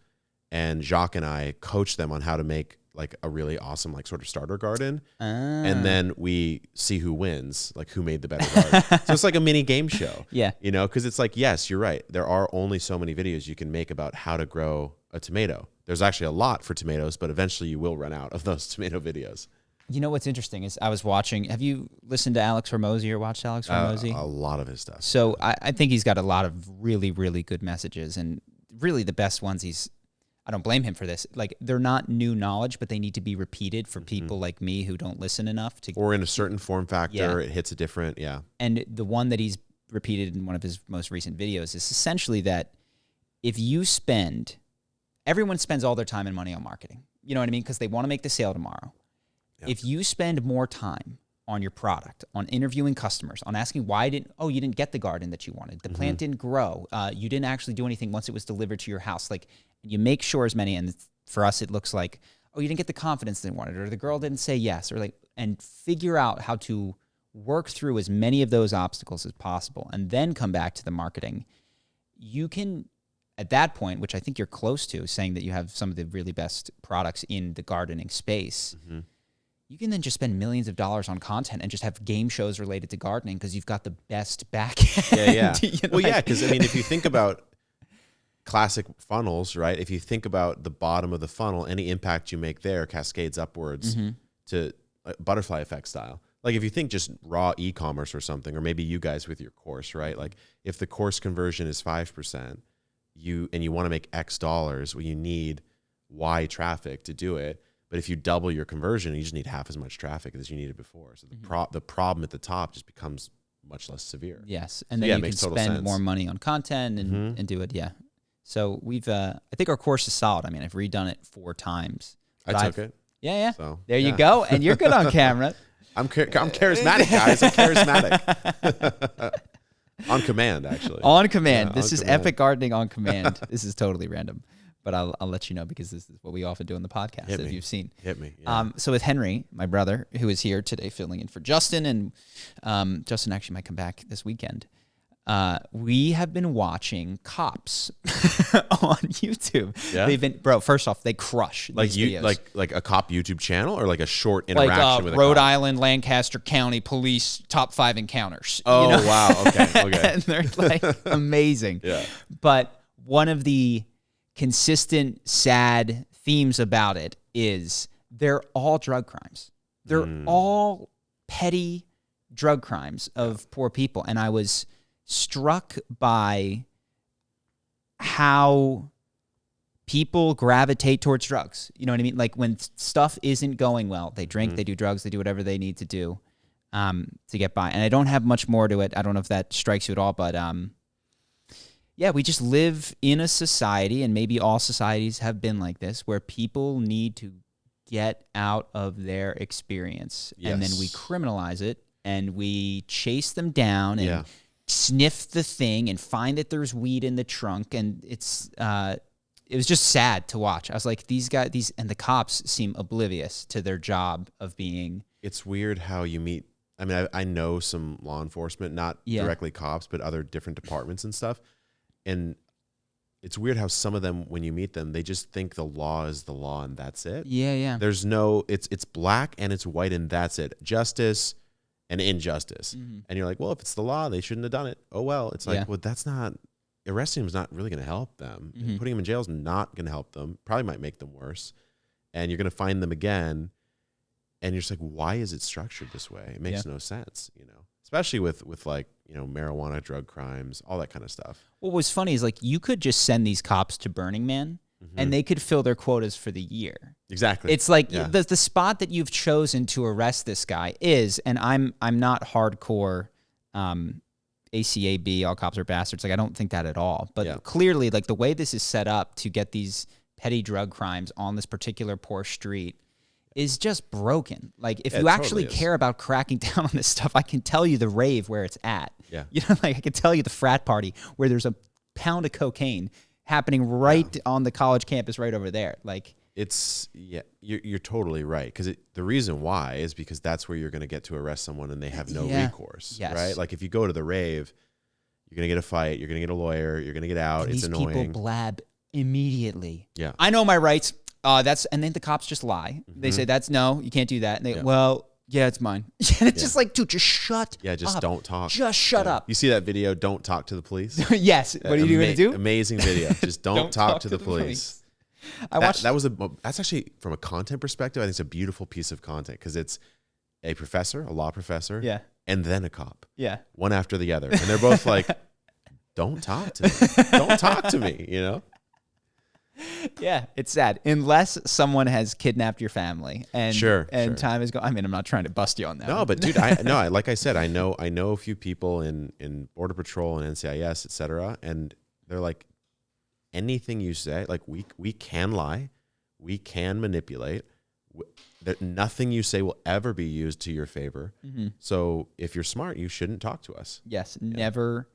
and Jacques and I coach them on how to make like a really awesome, like sort of starter garden. And then we see who wins, like who made the better garden. So it's like a mini game show. You know, because it's like, yes, you're right. There are only so many videos you can make about how to grow a tomato. There's actually a lot for tomatoes, but eventually you will run out of those tomato videos. You know what's interesting is I was watching, have you listened to Alex Hormozy or watched Alex Hormozy? A lot of his stuff. So I think he's got a lot of really, really good messages, and really the best ones I don't blame him for this. Like, they're not new knowledge, but they need to be repeated for people like me who don't listen enough to. Or in a certain form factor, it hits a different, And the one that he's repeated in one of his most recent videos is essentially that if you everyone spends all their time and money on marketing. you know what I mean? Because they want to make the sale tomorrow. Yep. If you spend more time on your product, on interviewing customers, on asking why you didn't get the garden that you wanted, the plant didn't grow, you didn't actually do anything once it was delivered to your house. Like, you make sure as many, and for us, it looks like, oh, you didn't get the confidence they wanted, or the girl didn't say yes, or like, and figure out how to work through as many of those obstacles as possible, and then come back to the marketing. You can, at that point, which I think you're close to, saying that you have some of the really best products in the gardening space, you can then just spend millions of dollars on content and just have game shows related to gardening because you've got the best back end. Yeah. You know, Well, yeah, because I mean, if you think about classic funnels, right? If you think about the bottom of the funnel, any impact you make there cascades upwards to butterfly effect style. Like if you think just raw e-commerce or something, or maybe you guys with your course, right? Like if the course conversion is 5%, you want to make X dollars, well, you need Y traffic to do it. But if you double your conversion, you just need half as much traffic as you needed before. So the problem at the top just becomes much less severe. Yes, and then you can spend more money on content and do it. Yeah. So we've, I think our course is solid. I mean, I've redone it 4 times. I took it. Yeah. So, there you go. And you're good on camera. I'm charismatic, guys. I'm charismatic. On command, actually. On command. Yeah, this on is command. epic gardening on command. This is totally random, but I'll let you know because this is what we often do in the podcast, Hit as me. you've seen. Hit me. Yeah. So with Henry, my brother, who is here today filling in for Justin, and Justin actually might come back this weekend. We have been watching cops on YouTube. Yeah? They've been, bro. First off, they crush like these you videos. like a cop YouTube channel or like a short interaction like with a Rhode cop? Island, Lancaster County Police top 5 encounters. Oh, you know? wow. Okay. And they're like amazing. Yeah. But one of the consistent sad themes about it is they're all drug crimes. They're all petty drug crimes of poor people. And I was struck by how people gravitate towards drugs. You know what I mean? Like when stuff isn't going well, they drink, they do drugs, they do whatever they need to do to get by. And I don't have much more to it. I don't know if that strikes you at all, but yeah, we just live in a society, and maybe all societies have been like this, where people need to get out of their experience. Yes. And then we criminalize it, and we chase them down and sniff the thing and find that there's weed in the trunk. And it was just sad to watch. I was like, these and the cops seem oblivious to their job of being. It's weird how you meet. I mean, I know some law enforcement, not directly cops, but other different departments and stuff. And it's weird how some of them, when you meet them, they just think the law is the law and that's it. Yeah. There's no, it's black and it's white and that's it. Justice and injustice. And you're like, well, if it's the law, they shouldn't have done it. Oh, well, it's like, well, that's not, arresting them is not really going to help them. And putting them in jail is not going to help them. Probably might make them worse. And you're going to find them again. And you're just like, why is it structured this way? It makes no sense, you know, especially with like, you know, marijuana, drug crimes, all that kind of stuff. What was funny is like you could just send these cops to Burning Man and they could fill their quotas for the year. Exactly. It's like the spot that you've chosen to arrest this guy is, and I'm not hardcore ACAB, all cops are bastards. Like I don't think that at all. But clearly, like the way this is set up to get these petty drug crimes on this particular poor street is just broken. Like if you actually care about cracking down on this stuff, I can tell you the rave where it's at. Yeah. You know, like I can tell you the frat party where there's a pound of cocaine happening right on the college campus right over there. Like it's, you're totally right. Because the reason why is because that's where you're going to get to arrest someone and they have no recourse, right? Like if you go to the rave, you're going to get a fight, you're going to get a lawyer, you're going to get out. And it's these annoying. people blab immediately. Yeah. I know my rights. And then the cops just lie. They say, no, you can't do that. And they, well, yeah, it's mine. And it's just like, dude, just shut up. Just don't talk. Just shut up. You see that video, Don't Talk to the Police? Yes. What are you going to do? Amazing video. Just don't talk to the police. I watched That's actually, from a content perspective, I think it's a beautiful piece of content because it's a professor, a law professor, and then a cop. Yeah. One after the other. And they're both like, don't talk to me. Don't talk to me, you know? Yeah, it's sad. Unless someone has kidnapped your family and time is going. I mean, I'm not trying to bust you on that. No, but dude, like I said, I know a few people in Border Patrol and NCIS, et cetera, and they're like, anything you say, like we can lie, we can manipulate. Nothing you say will ever be used to your favor. So if you're smart, you shouldn't talk to us. Yes, never.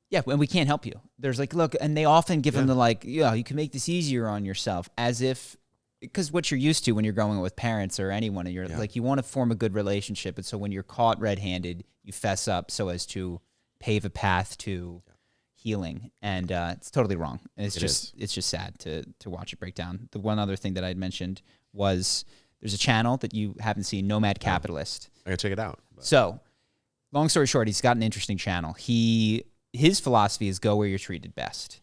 Yeah, when we can't help you. There's like, look, and they often give them the like, yeah, you can make this easier on yourself, as if, because what you're used to when you're growing up with parents or anyone, and you're like, you want to form a good relationship. And so when you're caught red-handed, you fess up so as to pave a path to healing. And it's totally wrong. And it's just sad to watch it break down. The one other thing that I'd mentioned was there's a channel that you haven't seen, Nomad Capitalist. I gotta check it out. So long story short, he's got an interesting channel. His philosophy is go where you're treated best.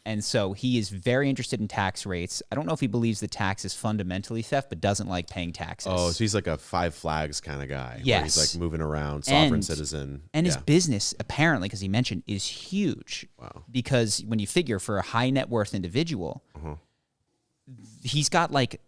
And so he is very interested in tax rates. I don't know if he believes that tax is fundamentally theft, but doesn't like paying taxes. Oh, so he's like a Five Flags kind of guy. Yes. Where he's like moving around, sovereign citizen. And his business, apparently, because he mentioned, is huge. Wow. Because when you figure for a high net worth individual, he's got like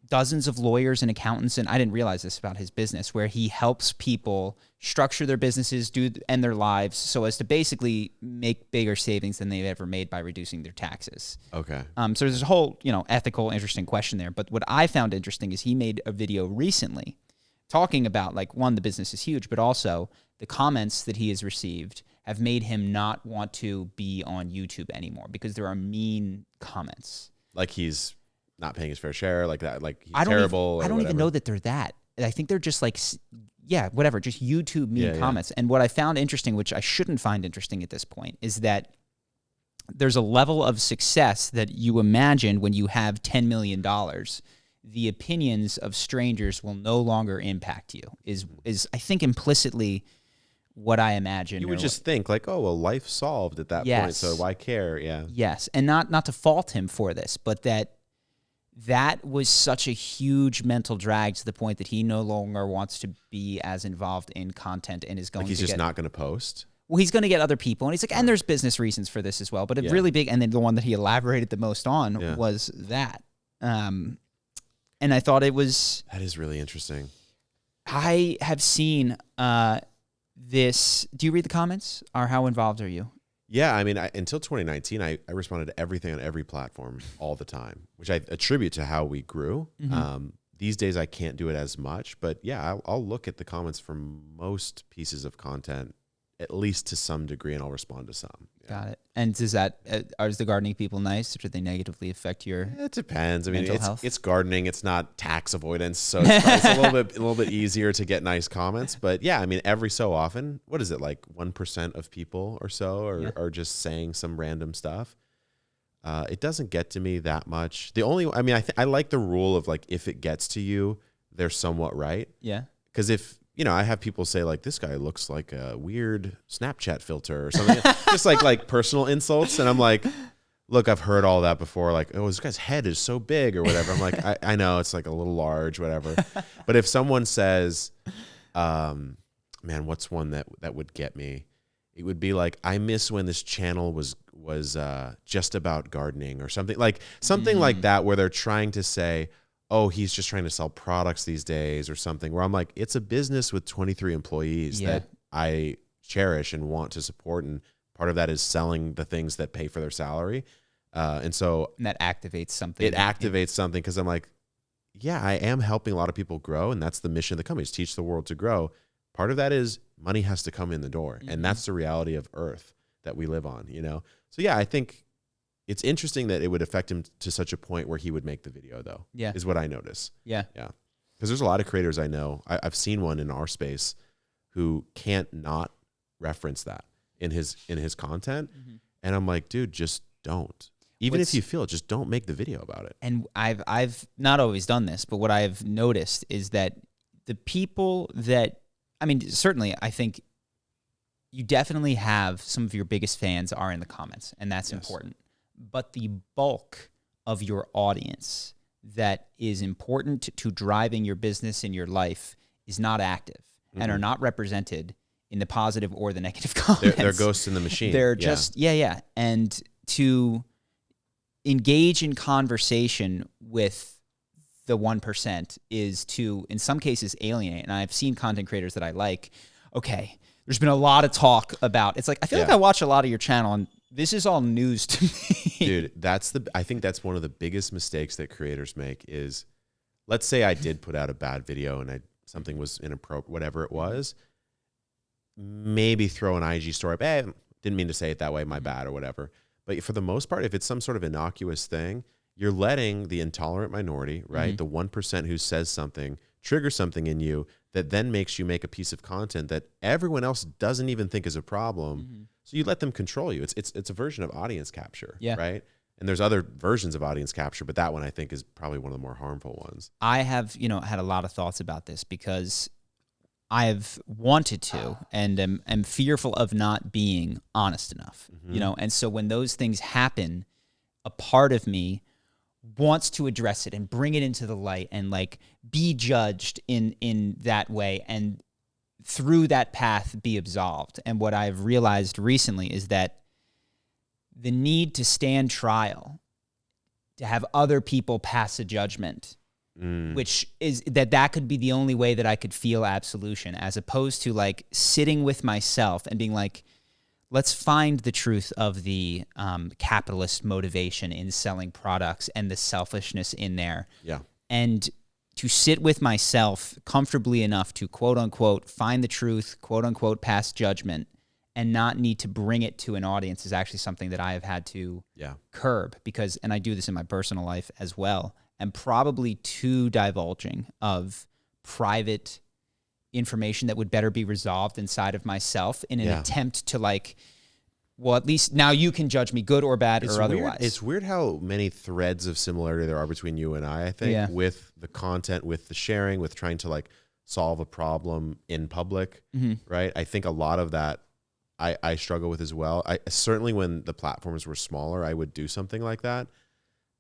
dozens of lawyers and accountants, and I didn't realize this about his business, where he helps people structure their businesses and their lives so as to basically make bigger savings than they've ever made by reducing their taxes. Okay. So there's a whole, ethical, interesting question there. But what I found interesting is he made a video recently talking about, like, one, the business is huge, but also the comments that he has received have made him not want to be on YouTube anymore because there are mean comments. Like he's not paying his fair share, like that, like he's I terrible. don't even know that they're that. I think they're just like, just YouTube mean comments. And what I found interesting, which I shouldn't find interesting at this point, is that there's a level of success that you imagine when you have $10 million. The opinions of strangers will no longer impact you, is I think implicitly what I imagine. You would just think like, oh, well, life solved at that point, so why care? Yeah. Yes, and not to fault him for this, but that was such a huge mental drag to the point that he no longer wants to be as involved in content and is going like he's to just not going to post. Well, he's going to get other people, and he's like, and there's business reasons for this as well. But a really big, and then the one that he elaborated the most on was that. And I thought that is really interesting. I have seen this. Do you read the comments, or how involved are you? Yeah, I mean, until 2019, I responded to everything on every platform all the time, which I attribute to how we grew. These days, I can't do it as much, but yeah, I'll look at the comments from most pieces of content, at least to some degree, and I'll respond to some. Yeah. Got it. And is the gardening people nice, or do they negatively affect your? It depends. I mean, health? It's gardening. It's not tax avoidance, so it's a little bit easier to get nice comments. But yeah, I mean, every so often, what is it, like 1% of people or so are just saying some random stuff. It doesn't get to me that much. I like the rule of like, if it gets to you, they're somewhat right. Yeah. Because if I have people say like, this guy looks like a weird Snapchat filter or something, just like personal insults. And I'm like, look, I've heard all that before. Like, oh, this guy's head is so big or whatever. I'm like, I know it's like a little large, whatever. But if someone says, man, what's one that would get me? It would be like, I miss when this channel was just about gardening or something like that, where they're trying to say, oh, he's just trying to sell products these days or something, where I'm like, it's a business with 23 employees that I cherish and want to support. And part of that is selling the things that pay for their salary. And that activates something. It activates something because I'm like, yeah, I am helping a lot of people grow. And that's the mission of the company, is teach the world to grow. Part of that is money has to come in the door. And that's the reality of Earth that we live on, So yeah, I think it's interesting that it would affect him to such a point where he would make the video, though. Yeah, is what I notice. Yeah. Because there's a lot of creators I know. I've seen one in our space who can't not reference that in his content, and I'm like, dude, just don't. Even if you feel it, just don't make the video about it. And I've not always done this, but what I've noticed is that the people that, certainly, I think you definitely have some of your biggest fans are in the comments, and that's important. But the bulk of your audience that is important to driving your business and your life is not active and are not represented in the positive or the negative comments. They're ghosts in the machine. They're just, And to engage in conversation with the 1% is to, in some cases, alienate. And I've seen content creators that I like, okay, there's been a lot of talk about, it's like, I feel like I watch a lot of your channel, and This is all news to me. Dude, I think that's one of the biggest mistakes that creators make is, let's say I did put out a bad video and something was inappropriate, whatever it was, maybe throw an IG story up, didn't mean to say it that way, my bad, or whatever. But for the most part, if it's some sort of innocuous thing, you're letting the intolerant minority, right, the 1% who says something, trigger something in you that then makes you make a piece of content that everyone else doesn't even think is a problem. So you let them control you. It's a version of audience capture, right? And there's other versions of audience capture, but that one I think is probably one of the more harmful ones. I have, had a lot of thoughts about this because I've wanted to and am fearful of not being honest enough, and so when those things happen, a part of me wants to address it and bring it into the light and like be judged in that way, and through that path be absolved. And what I've realized recently is that the need to stand trial, to have other people pass a judgment, which is that could be the only way that I could feel absolution, as opposed to like sitting with myself and being like, let's find the truth of the capitalist motivation in selling products and the selfishness in there. Yeah. And to sit with myself comfortably enough to quote unquote find the truth, quote unquote pass judgment, and not need to bring it to an audience is actually something that I have had to curb, because, and I do this in my personal life as well, I'm probably too divulging of private information that would better be resolved inside of myself in an attempt to like, well, at least now you can judge me good or bad or otherwise. It's weird how many threads of similarity there are between you and I think, with the content, with the sharing, with trying to like solve a problem in public, right? I think a lot of that I struggle with as well. I certainly, when the platforms were smaller, I would do something like that.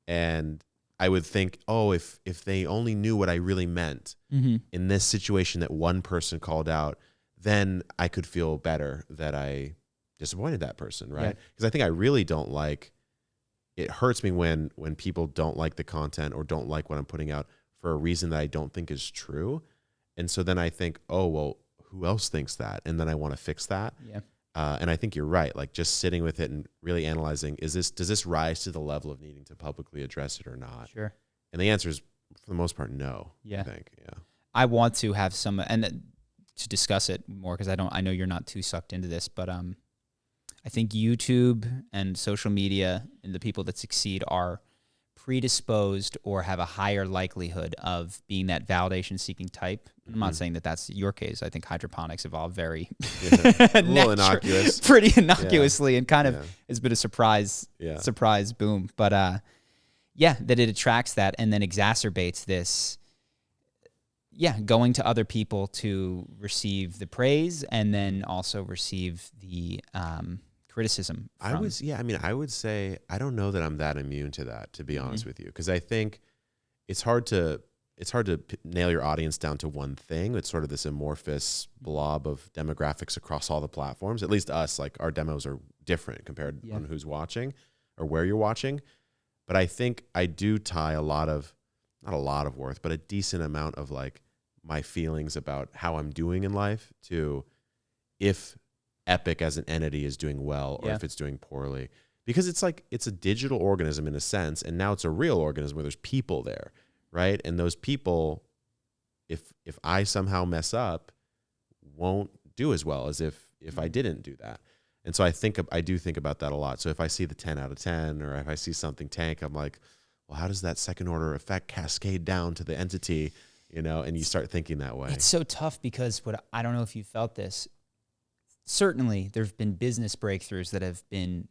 And I would think, oh, if they only knew what I really meant in this situation that one person called out, then I could feel better that I disappointed that person, right? Because I think I really don't like, it hurts me when people don't like the content or don't like what I'm putting out for a reason that I don't think is true. And so then I think, oh, well, who else thinks that? And then I want to fix that. Yeah. And I think you're right. Like just sitting with it and really analyzing, does this rise to the level of needing to publicly address it or not? Sure. And the answer is, for the most part, no. Yeah. I think. Yeah. I want to have some, and to discuss it more, because I know you're not too sucked into this, but I think YouTube and social media and the people that succeed are predisposed or have a higher likelihood of being that validation-seeking type. I'm not saying that that's your case. I think hydroponics evolved very a little innocuous, pretty innocuously, and kind of has been a surprise boom. But that it attracts that and then exacerbates this. Yeah, going to other people to receive the praise and then also receive the criticism. I would say, I don't know that I'm that immune to that, to be honest with you, because I think it's hard to nail your audience down to one thing. It's sort of this amorphous blob of demographics across all the platforms. At least us, like our demos are different compared on who's watching or where you're watching. But I think I do tie not a lot of worth, but a decent amount of like my feelings about how I'm doing in life to if Epic as an entity is doing well or if it's doing poorly, because it's like, it's a digital organism in a sense. And now it's a real organism where there's people there. Right. And those people, if I somehow mess up, won't do as well as if I didn't do that. And so I do think about that a lot. So if I see the 10 out of 10, or if I see something tank, I'm like, well, how does that second order effect cascade down to the entity, and you start thinking that way. It's so tough because I don't know if you felt this. Certainly, there have been business breakthroughs that have been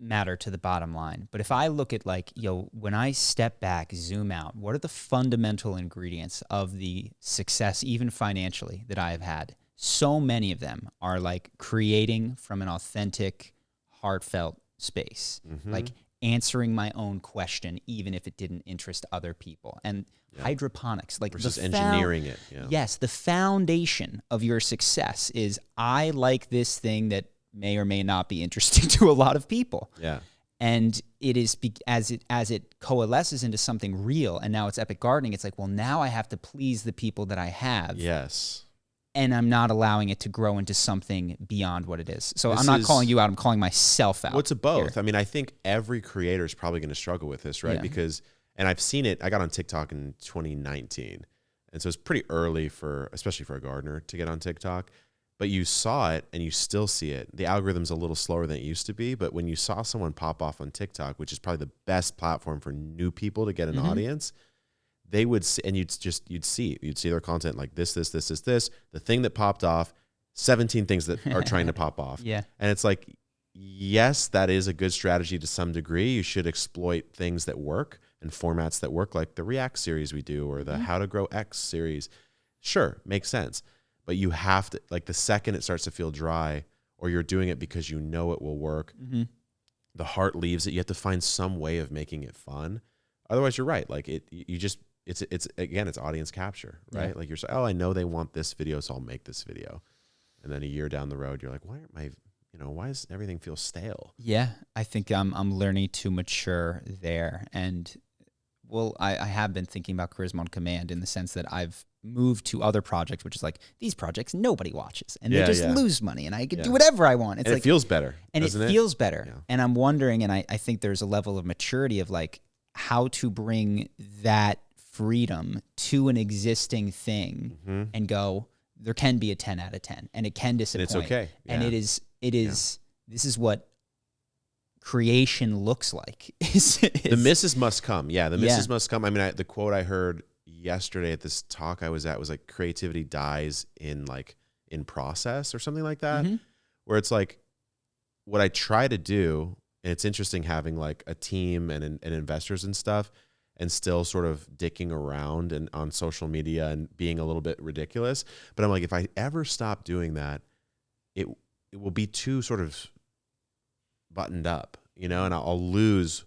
matter to the bottom line. But if I look at when I step back, zoom out, what are the fundamental ingredients of the success, even financially, that I have had? So many of them are like creating from an authentic, heartfelt space, like answering my own question, even if it didn't interest other people. And hydroponics, like versus engineering it. Yeah. Yes, the foundation of your success is I like this thing that may or may not be interesting to a lot of people. Yeah. And it is as it coalesces into something real, and now it's Epic Gardening. It's like, well, now I have to please the people that I have. Yes. and I'm not allowing it to grow into something beyond what it is. So I'm not calling you out. I'm calling myself out. What's a both? here. I mean, I think every creator is probably going to struggle with this, right? Yeah. Because, and I've seen it, I got on TikTok in 2019. And so it's pretty early especially for a gardener to get on TikTok, but you saw it and you still see it. The algorithm's a little slower than it used to be, but when you saw someone pop off on TikTok, which is probably the best platform for new people to get an audience, they would see, and you'd see their content like this, the thing that popped off, 17 things that are trying to pop off. Yeah. And it's like, yes, that is a good strategy to some degree. You should exploit things that work and formats that work, like the React series we do, or the How to Grow X series. Sure, makes sense. But you have to, like, the second it starts to feel dry, or you're doing it because you know it will work, the heart leaves it. You have to find some way of making it fun. Otherwise, you're right. Like, it's again, it's audience capture, right? Yeah. Like, you're saying, oh, I know they want this video, so I'll make this video. And then a year down the road, you're like, why does everything feel stale? Yeah, I think I'm learning to mature there. And well, I have been thinking about Charisma on Command in the sense that I've moved to other projects, which is like, these projects nobody watches and they just lose money and I can do whatever I want. It's and like, it feels better. And it feels better. Yeah. And I'm wondering, and I think there's a level of maturity of like how to bring that freedom to an existing thing and go, there can be a 10 out of 10 and it can disappoint. And it's okay. And it is, this is what creation looks like. The misses must come. Yeah, the misses must come. I mean, the quote I heard yesterday at this talk I was at was like, creativity dies in process or something like that, where it's like what I try to do. And it's interesting having like a team and investors and stuff, and still sort of dicking around and on social media and being a little bit ridiculous. But I'm like, if I ever stop doing that, it will be too sort of buttoned up, and I'll lose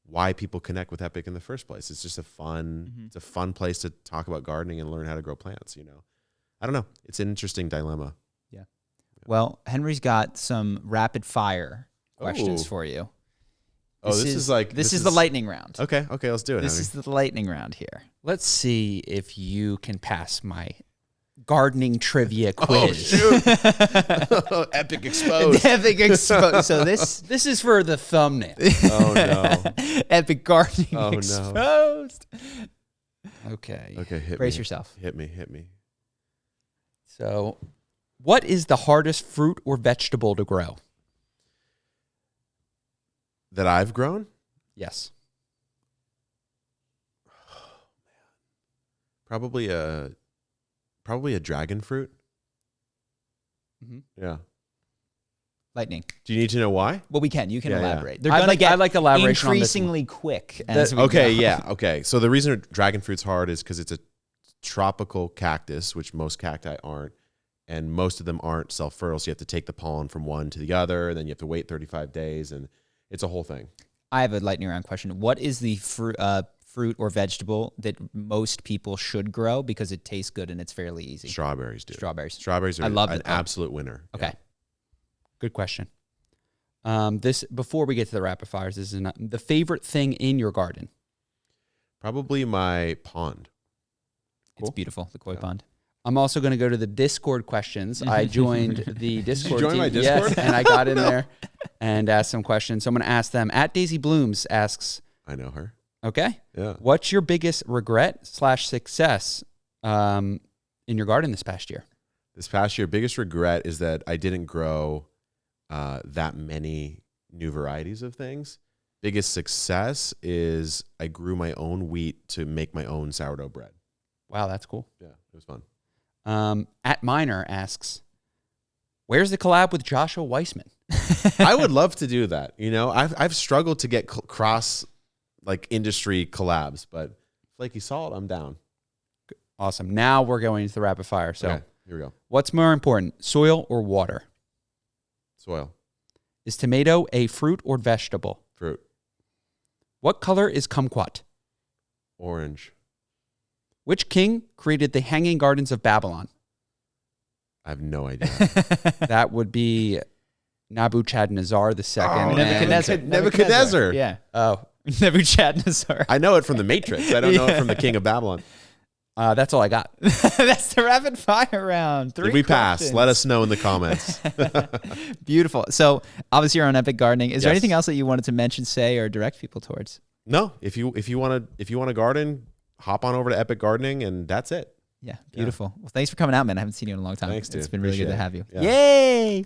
why people connect with Epic in the first place. It's just it's a fun place to talk about gardening and learn how to grow plants, I don't know. It's an interesting dilemma. Yeah. Well, Henry's got some rapid fire questions for you. This is the lightning round. Okay, let's do it. This is the lightning round here. Let's see if you can pass my gardening trivia quiz. Oh, shoot. Epic exposed. Epic exposed. So this is for the thumbnail. Oh, no. Epic gardening Oh, no. exposed. Okay. Okay, hit Brace me. yourself. Hit me. So, what is the hardest fruit or vegetable to grow? That I've grown? Yes. Probably a dragon fruit. Yeah. Lightning. Do you need to know why? Well, we can. You can Yeah, yeah. elaborate. They're I'd going to like- get I'd like elaboration on this one. increasingly quick. As we Okay, go. yeah, okay. So the reason dragon fruit's hard is because it's a tropical cactus, which most cacti aren't, and most of them aren't self-fertile, so you have to take the pollen from one to the other, and then you have to wait 35 days, and it's a whole thing. I have a lightning round question. What is the fruit or vegetable that most people should grow because it tastes good and it's fairly easy? Strawberries, dude. Strawberries. Are I love an it. absolute winner. Okay. Yeah. Good question. This before we get to the rapid fires, this is not the favorite thing in your garden. Probably my pond. It's beautiful, the koi pond. I'm also going to go to the Discord questions. I joined the Discord join team. my Discord? Yes, and I got in there and asked some questions. So I'm going to ask them. At Daisy Blooms asks, I know her. okay, Yeah. what's your biggest regret/success in your garden this past year? This past year, biggest regret is that I didn't grow that many new varieties of things. Biggest success is I grew my own wheat to make my own sourdough bread. Wow, that's cool. Yeah, it was fun. At Miner asks, where's the collab with Joshua Weissman? I would love to do that. I've struggled to get cross industry collabs, but Flaky Salt, I'm down. Awesome. Now we're going into the rapid fire. So Okay, here we go. what's more important, soil or water? Soil, Is tomato a fruit or vegetable? fruit, What color is kumquat? orange. Which king created the Hanging Gardens of Babylon? I have no idea. That would be Nebuchadnezzar II. Oh, and- Nebuchadnezzar. Yeah. Oh, Nebuchadnezzar. I know it from The Matrix. I don't know it from the King of Babylon. That's all I got. That's the rapid fire round. 3 Did we pass? questions. Let us know in the comments. Beautiful. So obviously you're on Epic Gardening. Is there Yes. anything else that you wanted to mention, say, or direct people towards? No, if you want to garden, hop on over to Epic Gardening, and that's it. Yeah, beautiful. Well, thanks for coming out, man. I haven't seen you in a long time. Thanks, dude. It's been really good to Appreciate have you. it. Yeah. Yay!